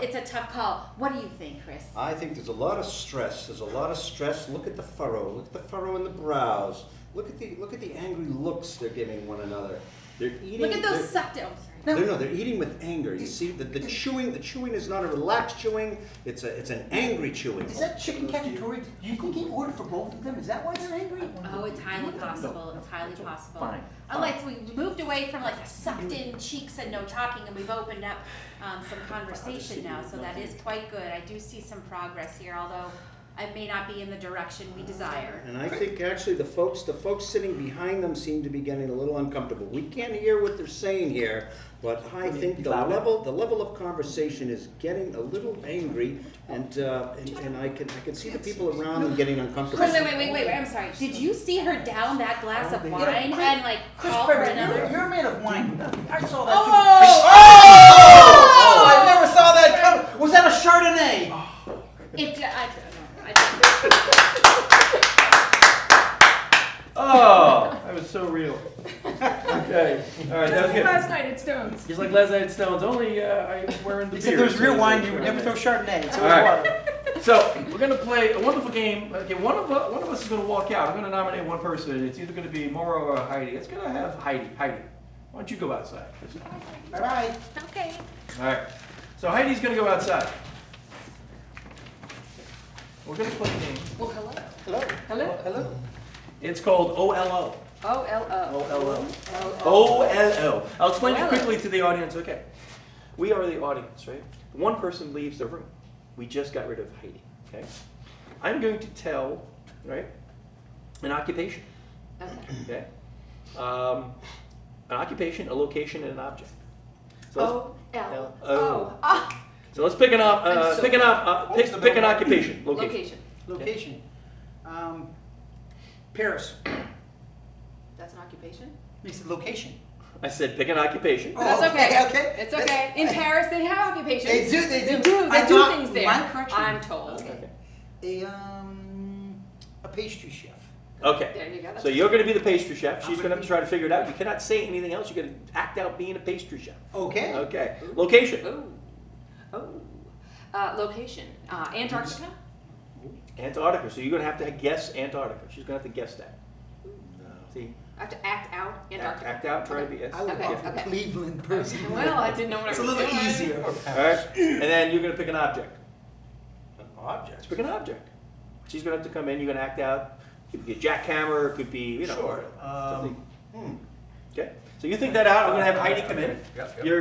What do you think, Chris? I think there's a lot of stress. Look at the furrow. Look at the furrow in the brows. Look at the angry looks they're giving one another. They're eating. Look at those sucked out. They're eating with anger. You see, the chewing is not a relaxed chewing. It's an angry chewing. Is that chicken cacciatore? Do you think he ordered for both of them? Is that why they're angry? Oh, it's highly possible. It's highly possible. Fine. We moved away from like the sucked in cheeks and no talking, and we've opened up some conversation now, so that is quite good. I do see some progress here, although I may not be in the direction we desire. And I think actually the folks sitting behind them seem to be getting a little uncomfortable. We can't hear what they're saying here, but I think the level of conversation is getting a little angry, and I can see the people around them getting uncomfortable. Wait, I'm sorry. Did you see her down that glass of wine and like call for another? You're made of wine. I saw that Oh! I never saw that coming. Was that a Chardonnay? Oh, that was so real. Okay. All right. That was good. Last night at Stones. Just like last night at Stones, only I was wearing the beard. Except there was real wine, you would never throw Chardonnay. So all right. So we're gonna play a wonderful game. Okay, one of us is gonna walk out. I'm gonna nominate one person. It's either gonna be Mauro or Heidi. It's gonna have Heidi. Heidi, why don't you go outside? All right. Okay. All right. So Heidi's gonna go outside. We're gonna play a game. Well, hello. Hello. Hello. Hello. It's called OLO. OLO. OLO. I'll explain it quickly to the audience. Okay. We are the audience, right? One person leaves the room. We just got rid of Heidi, okay? I'm going to tell, right, an occupation, okay? An occupation, a location, and an object. So So let's pick an occupation. Location. Paris. That's an occupation? You said location. I said pick an occupation. Oh, that's okay. It's okay. In Paris, they have occupations. They do. They do things there. I'm told. Okay. A pastry chef. Okay. There you go. So you're going to be the pastry chef. She's going to have to try to figure it out. You cannot say anything else. You're going to act out being a pastry chef. Okay. Okay. Location. Location. Antarctica. Antarctica. So you're going to have to guess Antarctica. She's going to have to guess that. See? I have to act out Antarctica. Act out. Try to be. Yes. I would a Cleveland person. Well, I didn't know what I was doing. It's a little easier. All right. And then you're going to pick an object. An object? Let's pick an object. She's going to have to come in. You're going to act out. It could be a jackhammer. It could be, you know. Sure. Okay. So you think that out. I'm going to have Heidi come in. Yep. You're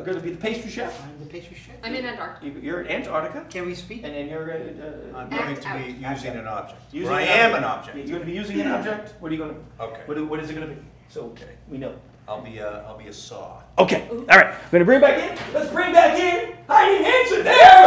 going to be the pastry chef. I'm the pastry chef. I'm in Antarctica. You're in Antarctica. Can we speak? And then you're I'm going to be using an object. Using I am an object. You're going to be using an object. What are you going to? Okay. What is it going to be? So we know. I'll be a saw. Okay. All right. We're going to bring back in. Let's bring back in Heidi Hanson. There.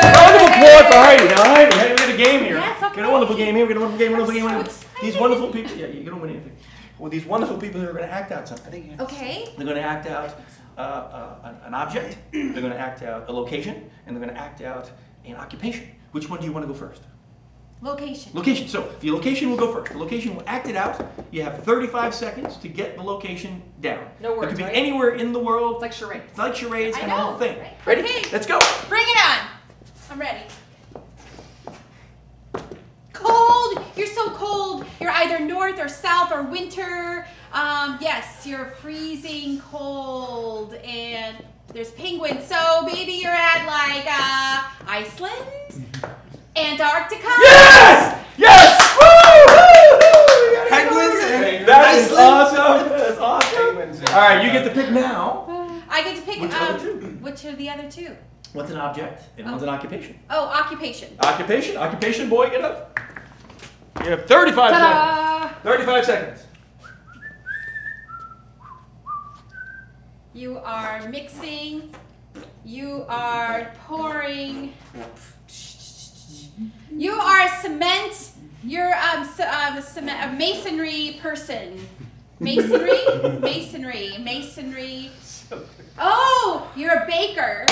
Round of applause for Heidi. Now Heidi, we got a game here. Yes, okay. Got a wonderful game here. We got a wonderful game. I'm so These wonderful people. Yeah, you don't win anything. Well, these wonderful people who are going to act out something. Okay. They're going to act out an object. They're going to act out a location, and they're going to act out an occupation. Which one do you want to go first? Location. Location. So the location will go first. The location will act it out. You have 35 seconds to get the location down. No words, It could be right? anywhere in the world. It's like charades. It's like charades, I kind of know. whole thing. Right. Ready? Okay. Let's go. Bring it on. I'm ready. Cold. You're so cold. You're either north or south or winter. Yes, you're freezing cold and there's penguins. So maybe you're at like Iceland, Antarctica. Yes! Yes! Woo! Penguins and That is Iceland. awesome. That's awesome. All right, you get to pick now. I get to pick. Which other two? Which are the other two? What's an object and what's an occupation? Oh, occupation. Occupation, boy, get up. You have 35 Ta-da! seconds. 35 seconds. You are mixing. You are pouring. You are cement. You're a masonry person. Masonry. Oh, you're a baker.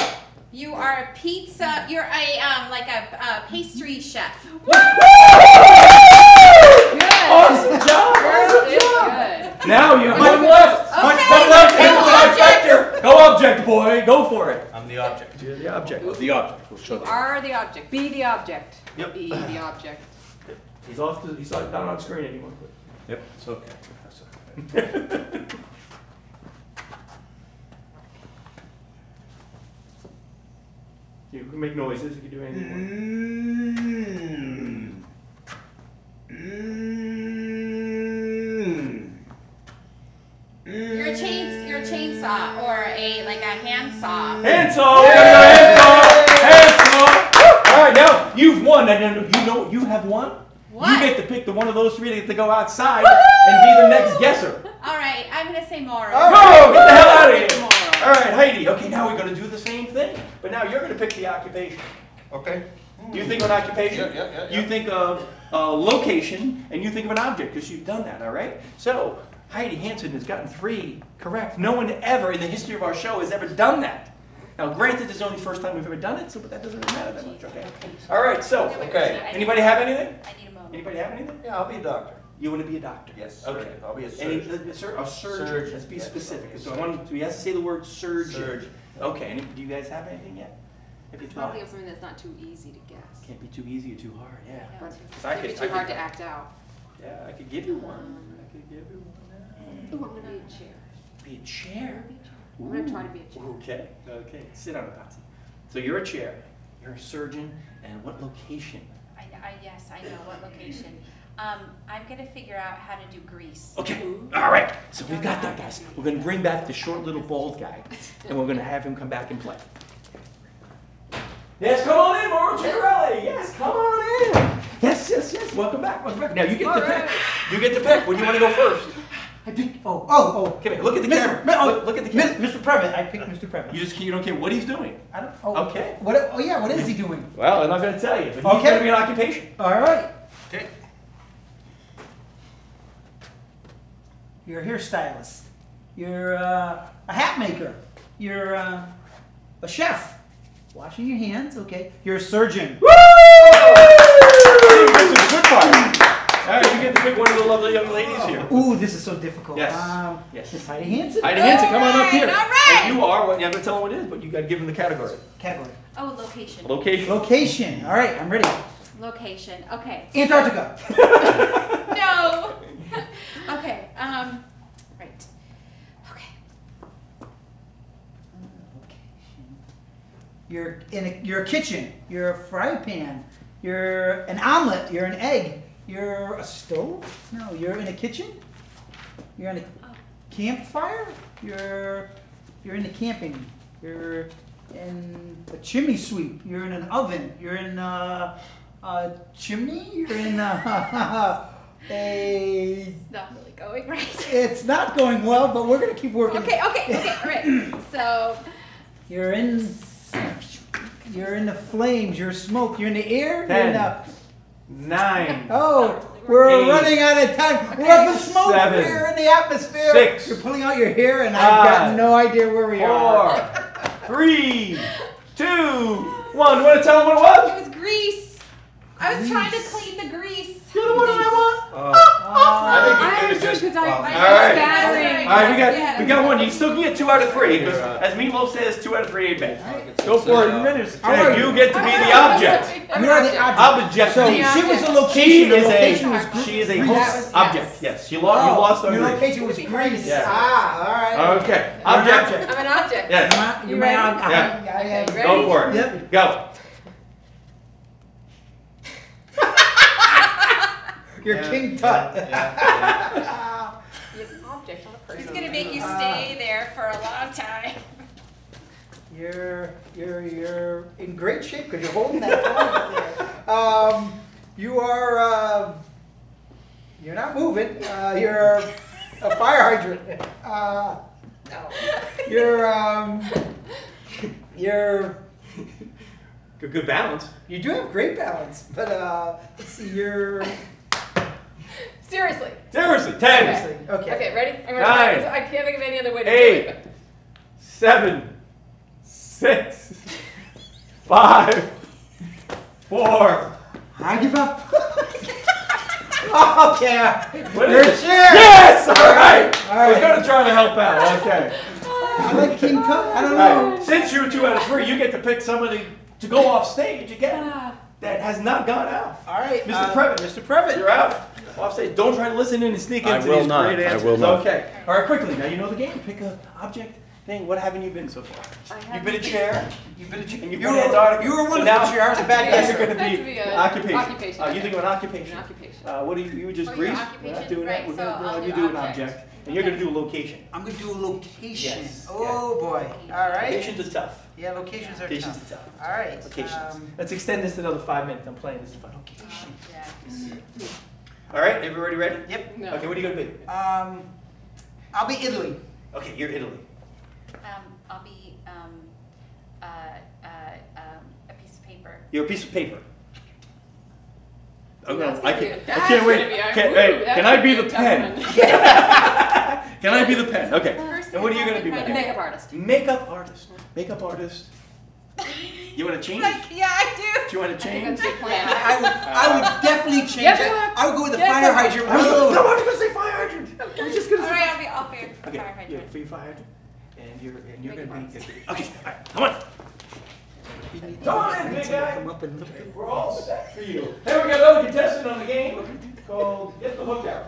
You are a pizza. You're a like a pastry chef. Good. Awesome job. Girl, it's good. Now you have one left. Okay. One left. Go object, boy. Go for it. I'm the object. You're the object. The object. We'll show You them. are the object. Be the object. Yep. Be the object. He's not on screen anymore. Yep, it's okay. That's okay. You can make noises. You can do anything. You're a chainsaw or a handsaw. Handsaw. We gotta go handsaw. All right, now you've won. And you have won. What? You get to pick the one of those three that get to go outside and be the next guesser. All right, I'm gonna say Mauro. Go! Get the hell out of here! All right, Heidi. Okay, now we're gonna do the same thing, but now you're gonna pick the occupation. Okay. You think of an occupation. Yeah. You think of a location, and you think of an object because you've done that. All right. So Heidi Hanson has gotten 3 correct. No one ever in the history of our show has ever done that. Now, granted, this is only the first time we've ever done it, so but that doesn't really matter that much. Okay. All right. So, Okay. Anybody have anything? I need a moment. Anybody have anything? Yeah, I'll be a doctor. You want to be a doctor? Yes. Okay. I'll be a Any, surgeon. a surgeon. Surgeon. Let's be Yes. specific. So he has to say the word surgeon. Surgeon. Okay. Do you guys have anything yet? Have you thought? Probably something that's not too easy to guess. Can't be too easy or too hard. Yeah. But I it'd be could- too hard to act out. Yeah, I could give you one. Ooh, I'm gonna be a chair. Be a chair. I'm gonna try to be a chair. Okay. Okay. Sit on it, Patsy. So you're a chair. You're a surgeon. And what location? Yes, I know what location. I'm gonna figure out how to do grease. Okay. All right. So we've got that, guys. We're gonna bring back the short little bald guy, and we're gonna have him come back and play. Yes, come on in, Mauro Ciccarelli. Yes, come on in. Yes. Welcome back. Now you get to pick. You get to pick. When do you want to go first? I pick. Oh. Come here. Look at the camera. Look at the camera. Mr. Previtte. I picked Mr. Previtte. You don't care what he's doing. I don't. Oh. Okay. What is he doing? Well, I'm not going to tell you, but he's going to be an occupation. All right. Okay. You're a hairstylist. You're a hat maker. You're a chef. Washing your hands, okay. You're a surgeon. Woo! This is the good part. All right, you get to pick one of the lovely young ladies here. Ooh, this is so difficult. Yes. Yes. It's Heidi Hanson. Heidi Hanson, come on up here. All right. And you are, you have to tell them what it is, but you got to give them the category. Category. Oh, location. Location. All right, I'm ready. Location. Okay. Antarctica. No. Okay. Right. Okay. You're a kitchen. You're a fry pan. You're an omelet. You're an egg. You're a stove. No, you're in a kitchen. You're in a campfire. You're in the camping. You're in a chimney sweep. You're in an oven. You're in a chimney. You're in a It's not really going right. It's not going well, but we're gonna keep working. Okay. All right. So. You're in the flames. You're smoke. You're in the air. 10, 9. Oh, we're 8, running out of time. We're up in smoke. 7, We're in the atmosphere. 6. You're pulling out your hair, and I've got no idea where we are. 4, 3, 2, 1. You want to tell them what it was? It was grease. I was trying to clean the grease. You're the one that I want. I understood because I was scattering. All right, we got one. You still can get 2 out of 3. Because as Meatloaf says, 2 out of 3 ain't bad. Go for it. You get to be the object. You are the object. Object. So she was the location. She is a host object. Yes. You lost on your grease. location was grease. Yeah. All right. Okay. Object. I'm an object. Yes. You ready? Yeah. Okay, Go for it. Yep. Go. You're King Tut. You're an object, not a person. He's gonna make you stay there for a long time. You're in great shape because you're holding that phone there. You are you're not moving. You're a fire hydrant. No. You're Good balance. you do have great balance, but let's see. You're Seriously. 10, Okay, ready? I'm gonna 9, try. I can't think of any other way to do 8, it. 7, 6, 5, 4. I give up. Okay. What You're is it? chair. Yes! All right. All I was right. going to try to help out. Okay. I like King Tut. I don't All know. right. Since you're 2 out of 3, you get to pick somebody to go off stage again that has not gone out. All right, Mr. Previtte. Mr. Previtte. You're out. Off stage. Don't try to listen in and sneak into I will these not. great I answers. will not. Okay. All right, quickly. Now you know the game. Pick an object thing. What haven't you been so far? You've been a chair. You've been a chair. And you've been Antarctica. You were one So of now- the chairs. A bad Now guesser. you're going Has to to be be a occupation. occupation. You think of an occupation. An occupation. What do you just Oh, grease? your We're occupation, not doing right, that. We're so going I'll to do do an object. object. And you're going to do a location. I'm gonna do a location. Yes. Oh boy. All right. Locations are tough. Yeah, locations are Locations tough. are tough. All right. Locations. Let's extend this another 5 minutes. I'm playing. This is fun. Location. Yeah. All right, everybody ready? Yep. No. Okay, what are you going to be? I'll be Italy. Okay, you're Italy. I'll be a piece of paper. You're a piece of paper. Oh, That's no, I gonna can't, be- I that's can't wait. gonna be a- Can, ooh, hey, that's can I gonna be be the a tough pen? one. Can I be the pen? Okay. First And what are you going to be? A Megan? makeup artist. Makeup artist. Makeup artist. You want to change? Yeah, I Do you want to I think change? that's a good plan. I would definitely change Yes, it. sir. I would go with the Yes, fire sir. hydrant. No, I Reload. was going to say fire hydrant. I was just do. going to All say. right, I'll be fire Okay, hydrant. yeah, for your fire hydrant. And you're going to Makeup be. artist. Okay, all right, come on. Come on in, big guy. Come up and look at. We're all set for you. Hey, we got another contestant on the game called Get the Hook Out.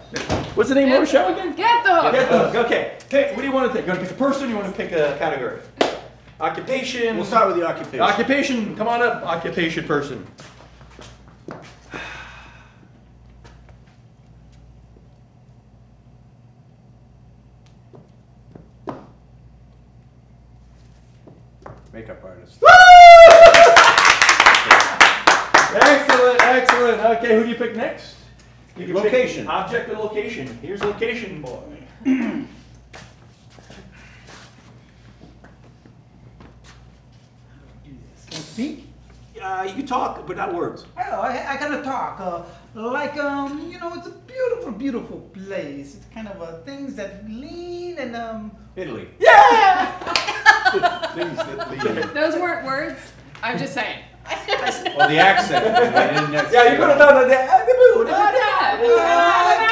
What's the name of our show again? Get the hook. Get the Hook. Okay. Pick. What do you want to pick? You want to pick a person? Or you want to pick a category? Occupation. We'll start with the occupation. Occupation. Come on up. Occupation person. Makeup artist. Excellent. Okay, who do you pick next? You can Location. Pick object and location. Here's location, boy. Speak? You can talk, but not words. Oh, I gotta talk. It's a beautiful, beautiful place. It's kind of things that lean and Italy. Yeah! Things that lead. Those weren't words. I'm just saying. Well, the accent. Yeah, you could have done that. I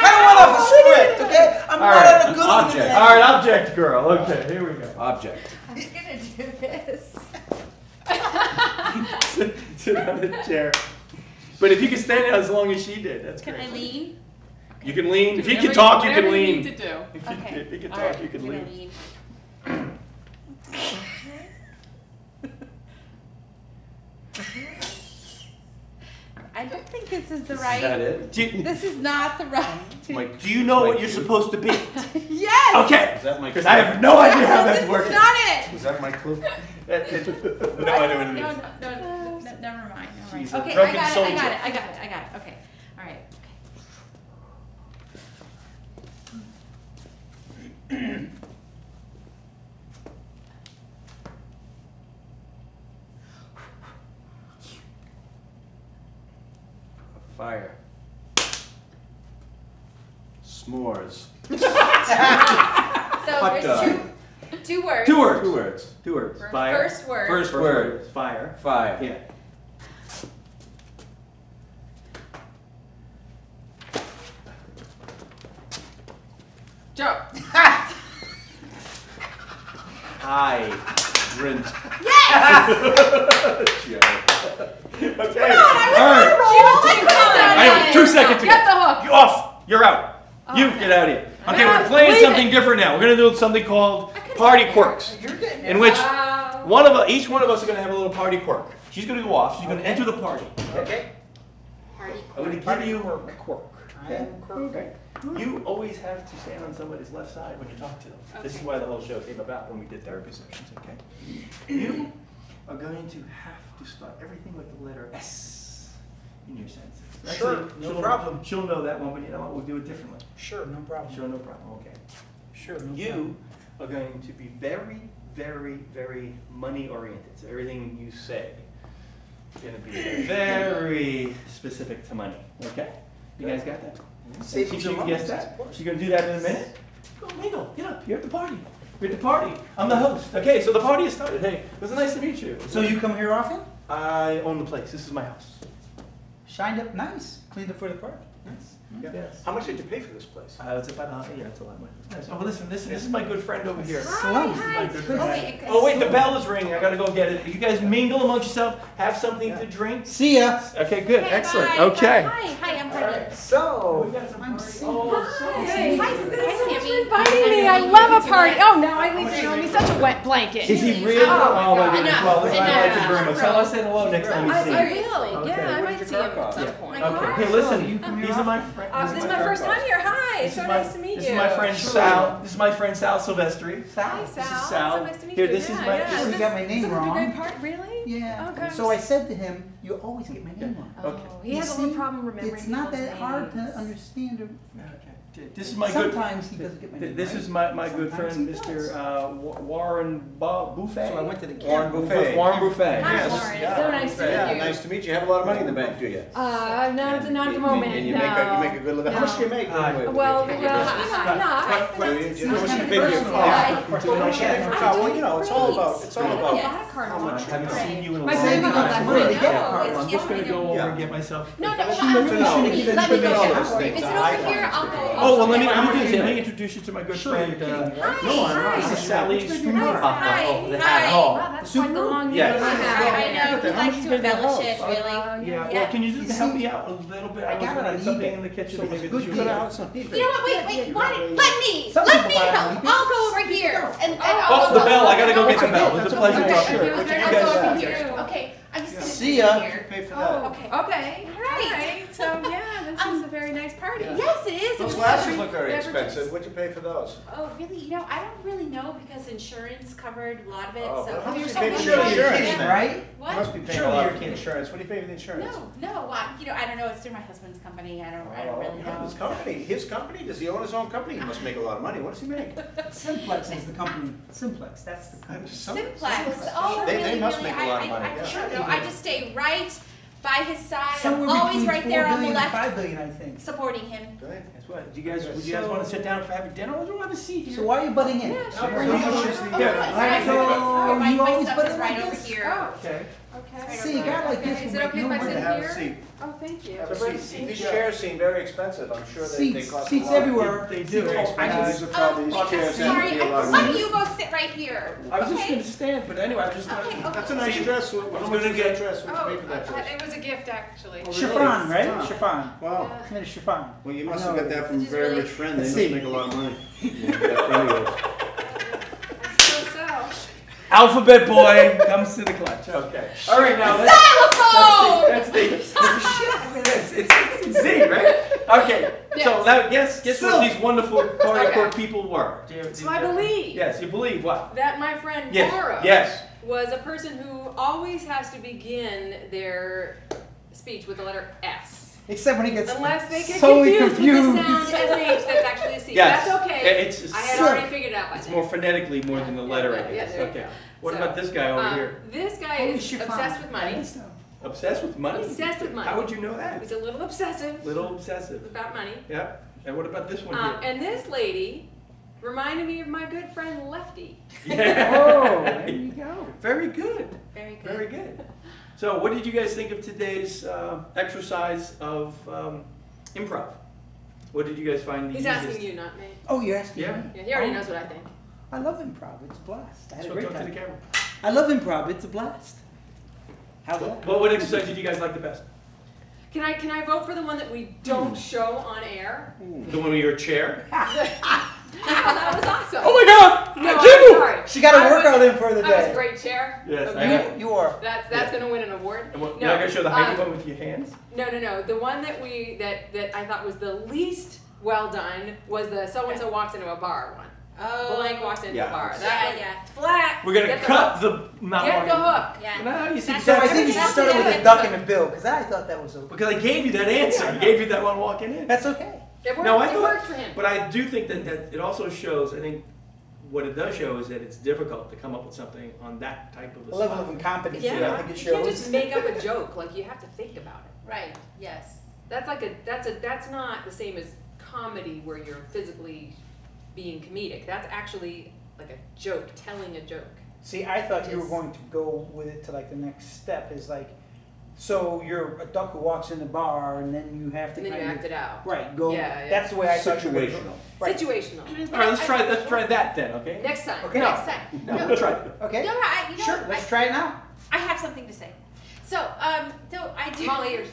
kind of went off a script, okay? I'm not at a good object. All right, object girl. Okay, here we go. Object. I'm just gonna do this. Sit on the chair. But if you can stand it as long as she did, that's Can great. I lean? You can lean. If you can talk, you can Whatever lean. you need to do. If you can All talk, right, you can I'm gonna lean. lean. I don't think this is the right. Is that it? This is not the right. Do you know what you're supposed to be? Yes. Okay. Is that my Because I have no idea how This that's is working. not it. Is that my clue? No idea what it is. No, never mind. She's a Okay, drunken I soldier. got it. Okay. All right. Fire. S'mores. So Hot there's dog. two words. Two words. Two words. Two words. First Fire. word. First word. Fire. Fire. Yeah. Joe. Hydrant. Okay. I I have 2 seconds to Get the go. hook. You off. You're out. You get out of here. Okay, we're playing leave something it. different now. We're gonna do something called party quirks, You're getting in which Wow. each one of us are gonna have a little party quirk. She's gonna go off. She's gonna enter the party. Okay. I'm gonna give you a quirk. I am quirky. Okay. You always have to stand on somebody's left side when you talk to them. This is why the whole show came about when we did therapy sessions. Okay. You are going to have to start everything with the letter S in your sentences. Sure, no problem. She'll know that one, but you know what? We'll do it differently. Sure, no problem. Sure, no problem. Okay. Sure, no problem. You are going to be very, very, very money oriented. So everything you say is going to be very specific to money. Okay? You guys got that? Save See if some you can money, guess of that. course. You're going to do that in a minute? Go mingle. Get up. You're at the party. You're at the party. I'm the host. Okay, so the party has started. Hey, it was nice to meet you. So you come here often? I own the place. This is my house. Shined up nice. Cleaned up for the party. Nice. Yes. How much did you pay for this place? It's about it's a lot of money. Nice. Oh, listen, this is my good friend over here. Slum. Hi. Good Oh, friend. wait, Oh wait, the bell is ringing. I gotta go get it. You guys mingle amongst yourself. Have something to drink. See ya. Okay, good, Okay, excellent. bye. Okay. Hi, I'm Heidi. So, I'm I'm Sammy. Hey, Hi, thanks so much Sammy. for inviting me. I love a party. Oh, now I leave you on me such a wet blanket. Is he really? Oh, my my God. goodness. Enough. Well, listen, I like you Enough. very much. Tell us say hello next time you I see him. will. Okay, Yeah, I where might did see your him car at some come? point. Okay, Hi. hey, listen. You come These here are my often? friends. This is my first time here. Hi. So nice to meet you. This is my friend Sal. This is my friend Sal Silvestri. Hi, This Sal. is Sal. So nice to meet Here, you. this is Yeah, my- yeah. Oh, you got my name This is a wrong. great part, really? Yeah. Okay. So I said to him, you always get my name wrong. Okay. Oh, he You has a little see, problem remembering It's not people's that hard to names. understand. This is my good. Sometimes he doesn't get my name This right. is my good Sometimes friend, he Mr. does. Warren Buffet. So I went to the Warren camp. Buffet. Warren Buffet. Hi, Yes. Lauren. Yeah. So nice to meet Yeah, you. nice to meet you. Have a lot of money in the bank, do you? Not at the moment. And you no. make a good living. How much do you make? Hi. anyway? Well, Do you- you know, not. Do you know what you It's pay for your personal. car? Hi. How much you pay for a car? Well, you know, it's all about I don't how buy a car much anymore. I haven't seen you in a My long grandma got that time. money to get a car. I'm just gonna go over and get myself. No, She I'm knows really to know. shouldn't. She Let me knows go. all those Is things. it I over here? want I'll to go. Oh, well, let me I'm do this. ready. Let me introduce you to my good Sure, friend. you can. No, I'm not. This is Sally Strumer. Hi. Oh, the Hi. hat. Oh. Wow, that's quite the long Yes. name. I know, he How likes much to you pay for the embellish house? it, really. Yeah, Yeah. well, can you just You help see, me out a little bit? I was got it looking on at something eBay. in the kitchen. So maybe it's that good you to could get have. out some eBay. You know what, wait, why, let me Some help people buy it on eBay. I'll go over here. And Oh, the bell. I gotta go get the bell. It's a pleasure Okay. talking. Sure. What Okay. you I'll guys go over got? here. Okay, I'm just gonna See sit ya. here. Pay for Oh, that. Okay. okay. All right. So yeah, this This is a very nice party. Yeah. Yes, it is. Those It was glasses look very beverages. expensive. What'd you pay for those? Oh, really? You know, I don't really know because insurance covered a lot of it. Oh, so how much there's you pay for something- the insurance Yeah, then? right? You What? must be paying Surely a lot you're for the kidding. insurance. What do you pay for the insurance? No. You know, I don't know. It's through my husband's company. I don't really know. His company. His company? Does he own his own company? He must make a lot of money. What does he make? Simplex is the company. Simplex, that's the company. Simplex. Oh, They really? must really? make a lot of money, I yeah. don't know. I just stay right by his side. Somewhere I'm always between right 4 there on the billion and left, 5 billion, I think. supporting him. Right. That's what. Do you guys want to sit down for having dinner? Or do you have a seat here? So why are you butting in? Yeah, So sure. you Oh, just- Oh, yeah, it's right, right. so Oh, my you always stuff put is it right like over this? here. Oh, Okay. okay. See, you got like Okay, this. is it okay if I Nobody sit Have a here? seat. Oh, thank you. Have a seat. These chairs seem very expensive. I'm sure they Seats, cost seats a lot. everywhere. They do. Very expensive. These are probably these chairs have to Sorry, be a lot of why don't money. you go sit right here? I was just Okay? going to stand, but anyway, I just Okay, That's a nice dress. How much gonna is get- that dress? What did you pay for that dress? It was a gift, actually. Chiffon, right? Chiffon. Chiffon. Wow. It's made of chiffon. Well, you must I have know. got that from a Which is very really- rich friend. They Let's must see. make a lot of money. Yeah, that friend of yours. I suppose so. Alphabet boy comes to the clutch. Okay. All right, now Xylophone! it's Z, right? Okay. So Yes. now guess what Silk. these wonderful party Okay. people were. So I believe Yes, you believe what? that my friend Yes. Mauro Yes. was a person who always has to begin their speech with the letter S. Except when he gets Unless they get so confused with the confused. sound SH that's actually a C. Yes. That's okay. It's I had silk. already figured it out by It's then. more phonetically more than the letter, I Yeah, guess. there you Okay. go. What So, about this guy over here? This guy Holy is chiffon. obsessed with money. Obsessed with money? Obsessed with money. How would you know that? He's a little obsessive Little obsessive. about money. Yeah. And what about this one here? And this lady reminded me of my good friend Lefty. Yeah. Oh, there you go. Very good. Very good. Very good. So, what did you guys think of today's exercise of improv? What did you guys find the He's easiest? asking you, not me. Oh, you're asking Yeah. me? Yeah, he already knows what I think. I love improv. It's a blast. I had a So great talk to the time. camera. I love improv. It's a blast. How's that? What exercise did you guys like the best? Can I vote for the one that we don't show on air? The one with your chair? That was awesome. Oh my God! No, I can't I'm move! sorry. She got I a was- workout in for the That was a day. great chair. Yes, Okay. I got You are. That's gonna win an award. And what, No, you're not gonna show the Heidi uh, one with your hands? No. The one that I thought was the least well done was the so and so walks into a bar one. Oh. Blank walks into Yeah. a bar. Yeah, That was yeah. flat. We're gonna Get the cut hook. the mouth. Get the hook. Yeah. No, you see, That's So I that's- think you should start with a duck and a bill, because I thought that was okay. because I gave you that answer. I gave you that one walking in. That's okay. It worked. No, I it thought, worked for him. but I do think that it also shows. I think what it does show is that it's difficult to come up with something on that type of A a level spot. of incompetency, Yeah. I think it You can't shows. just make up a joke. Like you have to think about it. Right. Yes. That's not the same as comedy where you're physically being comedic. That's actually like a joke, telling a joke. See, I thought you were Yes. going to go with it to like the next step is like, so you're a duck who walks in the bar and then you have to And then you kind act it out. right, go, Yeah, yeah. that's the way I thought you were gonna go. Situational. Right. Situational. All right, let's try that then. Okay. Next time. Okay. Next time. No, we'll try it. Okay, No, you know sure, what? let's try it now. I have something to say. So I do. I'm all ears.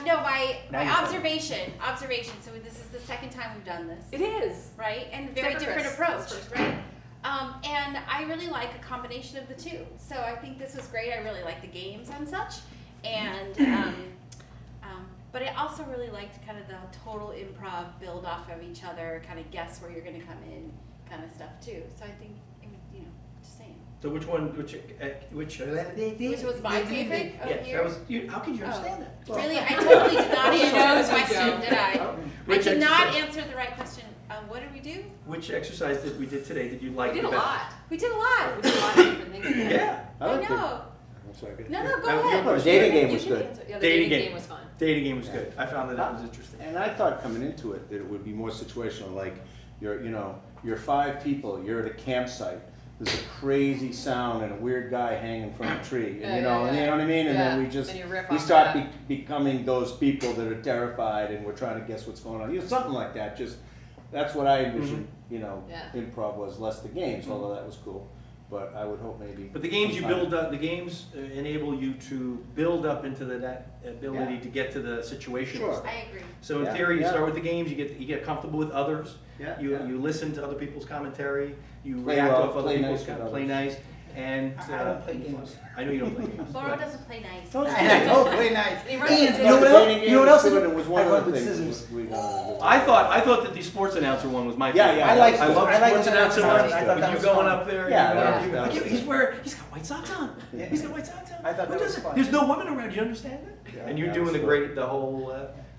No, my Now you're observation. So this is the second time we've done this, It is. right? And very Except for different Chris. approach, That's right? And I really like a combination of the two. So I think this was great. I really like the games and such, and but I also really liked kind of the total improv build off of each other, kind of guess where you're going to come in, kind of stuff too. So I think, just saying. So which one? Which? Which was my favorite of Yes, here? that was. How could you understand that? Really, I totally did not She answer knows the you question, don't. did I? Which I did not exercise? answer the right question. What did we do? Which exercise that we did today did you like We did the a best? lot. We did a lot. We did a lot of different things. today. Yeah. I know. That's okay. No, go That was ahead. your The dating game You was can good. answer. Yeah, the Dating dating game. game was fun. Dating game was good. I found that was interesting. And I thought coming into it that it would be more situational, like you're 5 people, you're at a campsite, there's a crazy sound and a weird guy hanging from a tree, and Yeah, you know what I mean? And Yeah. then we Then you riff we off start that. becoming those people that are terrified and we're trying to guess what's going on. Something like that. Just that's what I envisioned. Yeah. Improv was less the games, although that was cool. But I would hope maybe. But the games you sometime- build up, the games enable you to build up into that ability Yeah. to get to the situation. Sure. I agree. So in Yeah, theory, you yeah. start with the games. You get comfortable with others. Yeah, You yeah. listen to other people's commentary. You Play react well, off other play people's nice with play others. nice. And I don't play games. I know you don't play games. Mauro doesn't play nice. I don't play nice. He runs And his you know what else? You know what else? It was one I of run the with things scissors. we I thought that the sports announcer one was my Yeah, favorite. yeah. I love sports the announcer one. ones. I thought that You was going fun. up there? Yeah, you know, yeah. he's got white socks on. Yeah. He's got white socks on. I thought Who that was doesn't? fun. There's no women around. You understand that? Yeah, And you're that doing was the whole.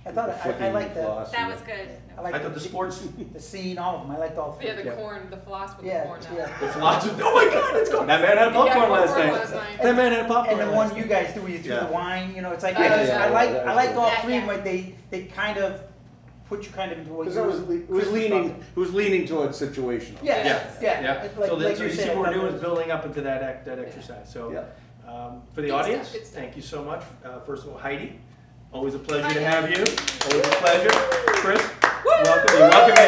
I thought I liked that. That was good. I thought the sports. the scene, all of them. I liked all three. Yeah, the corn, the floss with Yeah, the corn. yeah. The philosophy. Oh my God, it's gone. That man had popcorn last popcorn night. last night. That man had popcorn. And the last one night. you guys do where you threw Yeah. the wine, you know, it's like Oh, I yeah. liked all Yeah, three yeah. of them, but they kind of put you kind of into what Because you it was leaning towards situational. Yeah, Yeah. yeah. Like, So like that's you what you see said, what we're that doing was- is building up into that exercise. So Yeah. for the Good audience, stuff, good stuff. thank you so much. First of all, Heidi, always a pleasure to have you. Always a pleasure. Chris, welcome. You're welcome to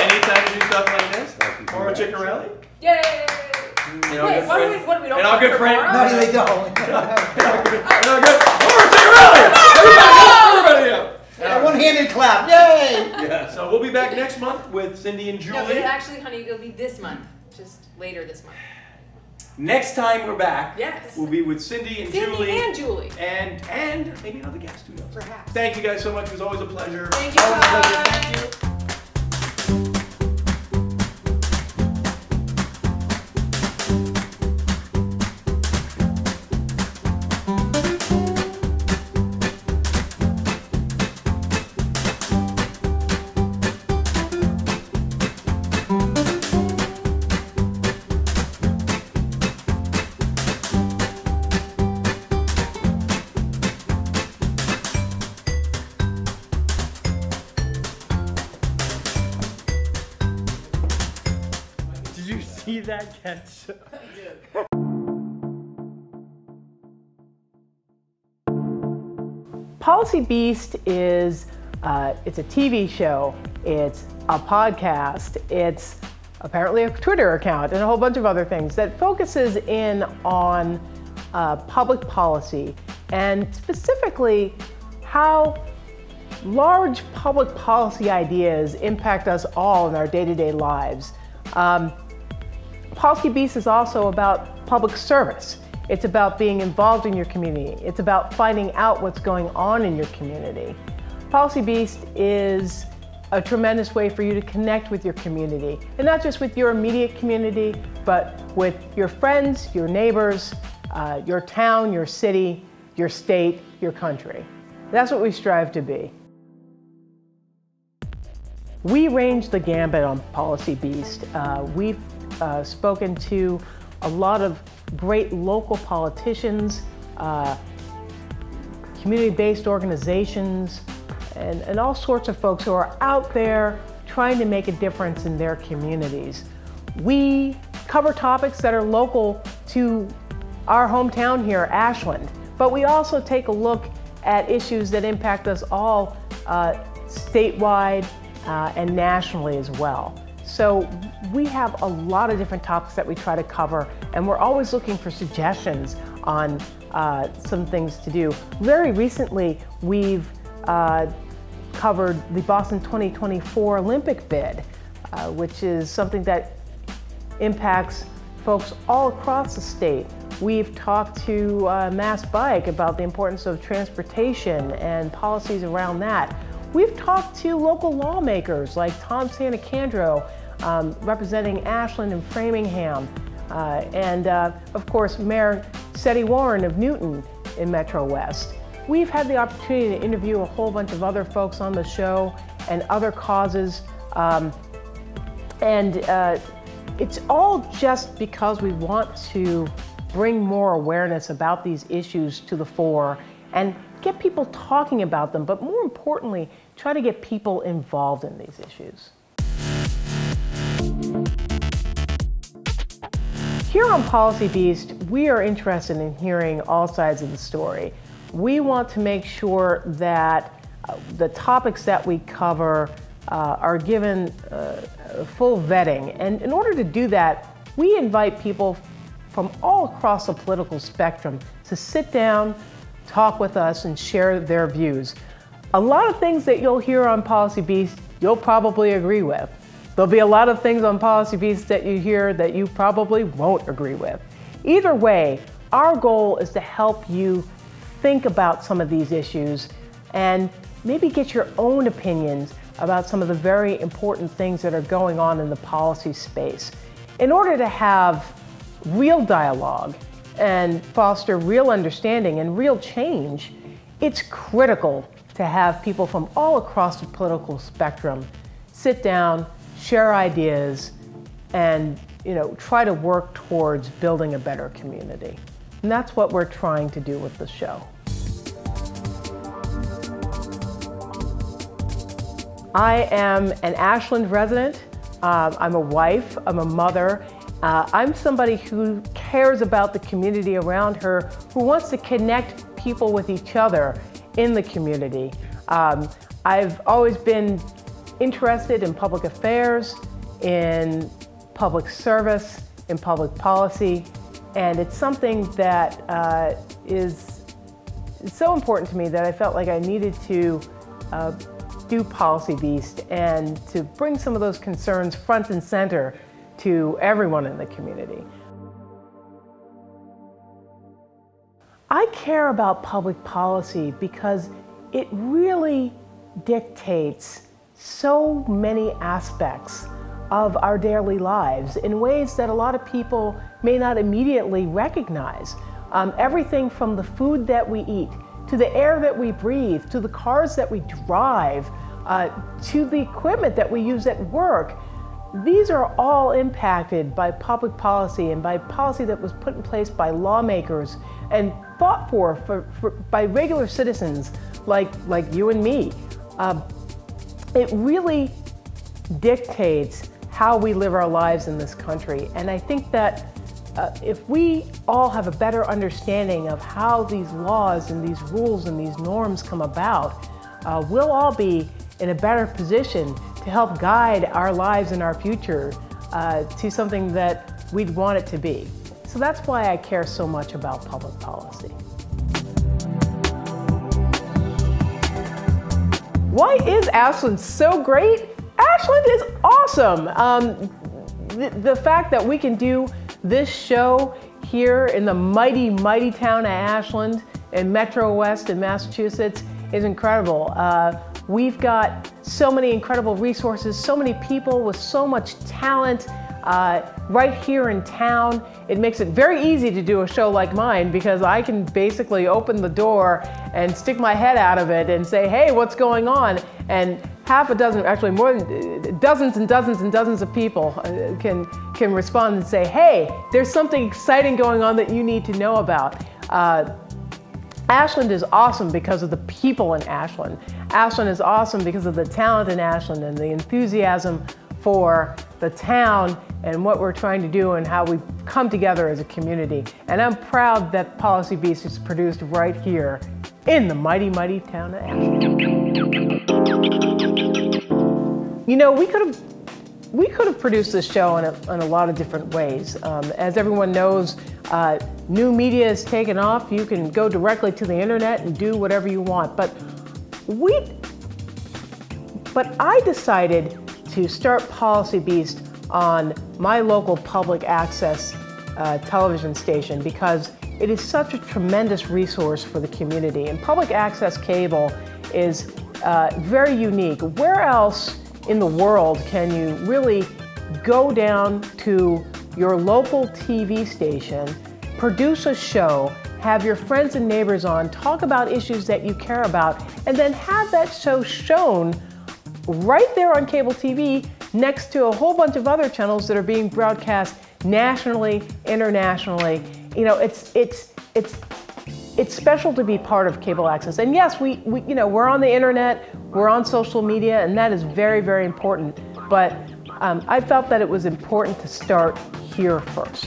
anytime to do stuff like this. Thank you. Mauro Ciccarelli. Yay! You know, Wait, good what do friend. we don't And our talk good for friend. Mauro? No, they don't. And our good Mauro Ciccarelli. Everybody up. A one-handed clap, yay! Yeah. So we'll be back next month with Cindy and No, but Julie. actually, honey, it'll be this month. Just later this month. Next time we're back, Yes. we'll be with Cindy and Cindy Julie. and Julie. And maybe another guest, who knows? Perhaps. Thank you guys so much. It was always a pleasure. Thank you, Thank guys. you. Did you see that catch? Policy Beast is it's a TV show, it's a podcast, it's apparently a Twitter account, and a whole bunch of other things that focuses in on public policy, and specifically how large public policy ideas impact us all in our day-to-day lives. Policy Beast is also about public service. It's about being involved in your community. It's about finding out what's going on in your community. Policy Beast is a tremendous way for you to connect with your community, and not just with your immediate community, but with your friends, your neighbors, your town, your city, your state, your country. That's what we strive to be. We range the gambit on Policy Beast. We've spoken to a lot of great local politicians, community-based organizations, and all sorts of folks who are out there trying to make a difference in their communities. We cover topics that are local to our hometown here, Ashland, but we also take a look at issues that impact us all statewide and nationally as well. So we have a lot of different topics that we try to cover, and we're always looking for suggestions on some things to do. Very recently, we've covered the Boston 2024 Olympic bid, which is something that impacts folks all across the state. We've talked to Mass Bike about the importance of transportation and policies around that. We've talked to local lawmakers like Tom Santacandro, representing Ashland and Framingham, and of course Mayor Seti Warren of Newton in Metro West. We've had the opportunity to interview a whole bunch of other folks on the show and other causes, it's all just because we want to bring more awareness about these issues to the fore and get people talking about them, but more importantly, try to get people involved in these issues. Here on Policy Beast, we are interested in hearing all sides of the story. We want to make sure that the topics that we cover are given full vetting. And in order to do that, we invite people from all across the political spectrum to sit down, talk with us, and share their views. A lot of things that you'll hear on Policy Beast, you'll probably agree with. There'll be a lot of things on Policy Beast that you hear that you probably won't agree with. Either way, our goal is to help you think about some of these issues and maybe get your own opinions about some of the very important things that are going on in the policy space. In order to have real dialogue and foster real understanding and real change, it's critical to have people from all across the political spectrum sit down, share ideas, and try to work towards building a better community. And that's what we're trying to do with the show. I am an Ashland resident. I'm a wife, I'm a mother. I'm somebody who cares about the community around her, who wants to connect people with each other in the community. I've always been interested in public affairs, in public service, in public policy, and it's something that is so important to me that I felt like I needed to do Policy Beast and to bring some of those concerns front and center to everyone in the community. I care about public policy because it really dictates so many aspects of our daily lives in ways that a lot of people may not immediately recognize. Everything from the food that we eat, to the air that we breathe, to the cars that we drive, to the equipment that we use at work. These are all impacted by public policy and by policy that was put in place by lawmakers and fought for by regular citizens like you and me. It really dictates how we live our lives in this country. And I think that if we all have a better understanding of how these laws and these rules and these norms come about, we'll all be in a better position to help guide our lives and our future to something that we'd want it to be. So that's why I care so much about public policy. Why is Ashland so great? Ashland is awesome. The fact that we can do this show here in the mighty, mighty town of Ashland in Metro West in Massachusetts is incredible. We've got so many incredible resources, so many people with so much talent right here in town. It makes it very easy to do a show like mine because I can basically open the door and stick my head out of it and say, hey, what's going on? And half a dozen, actually more than dozens and dozens and dozens of people can respond and say, hey, there's something exciting going on that you need to know about. Ashland is awesome because of the people in Ashland. Ashland is awesome because of the talent in Ashland and the enthusiasm for the town and what we're trying to do and how we come together as a community. And I'm proud that Policy Beast is produced right here in the mighty, mighty town of Ashland. You know, we could have produced this show in a lot of different ways. As everyone knows, new media is taken off. You can go directly to the internet and do whatever you want. But I decided to start Policy Beast on my local public access television station because it is such a tremendous resource for the community. And public access cable is very unique. Where else in the world can you really go down to your local TV station, produce a show, have your friends and neighbors on, talk about issues that you care about, and then have that show shown right there on cable TV next to a whole bunch of other channels that are being broadcast nationally, internationally. You know, it's special to be part of cable access. And yes, we're on the internet, we're on social media, and that is very, very important. But I felt that it was important to start here first.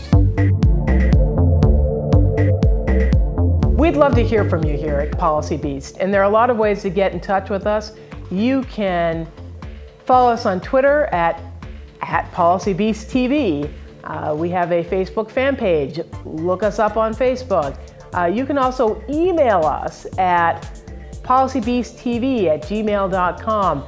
We'd love to hear from you here at Policy Beast, and there are a lot of ways to get in touch with us. You can follow us on Twitter at PolicyBeastTV. We have a Facebook fan page. Look us up on Facebook. You can also email us at policybeasttv@gmail.com.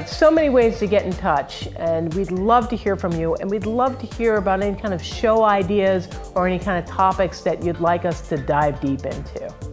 So many ways to get in touch, and we'd love to hear from you, and we'd love to hear about any kind of show ideas or any kind of topics that you'd like us to dive deep into.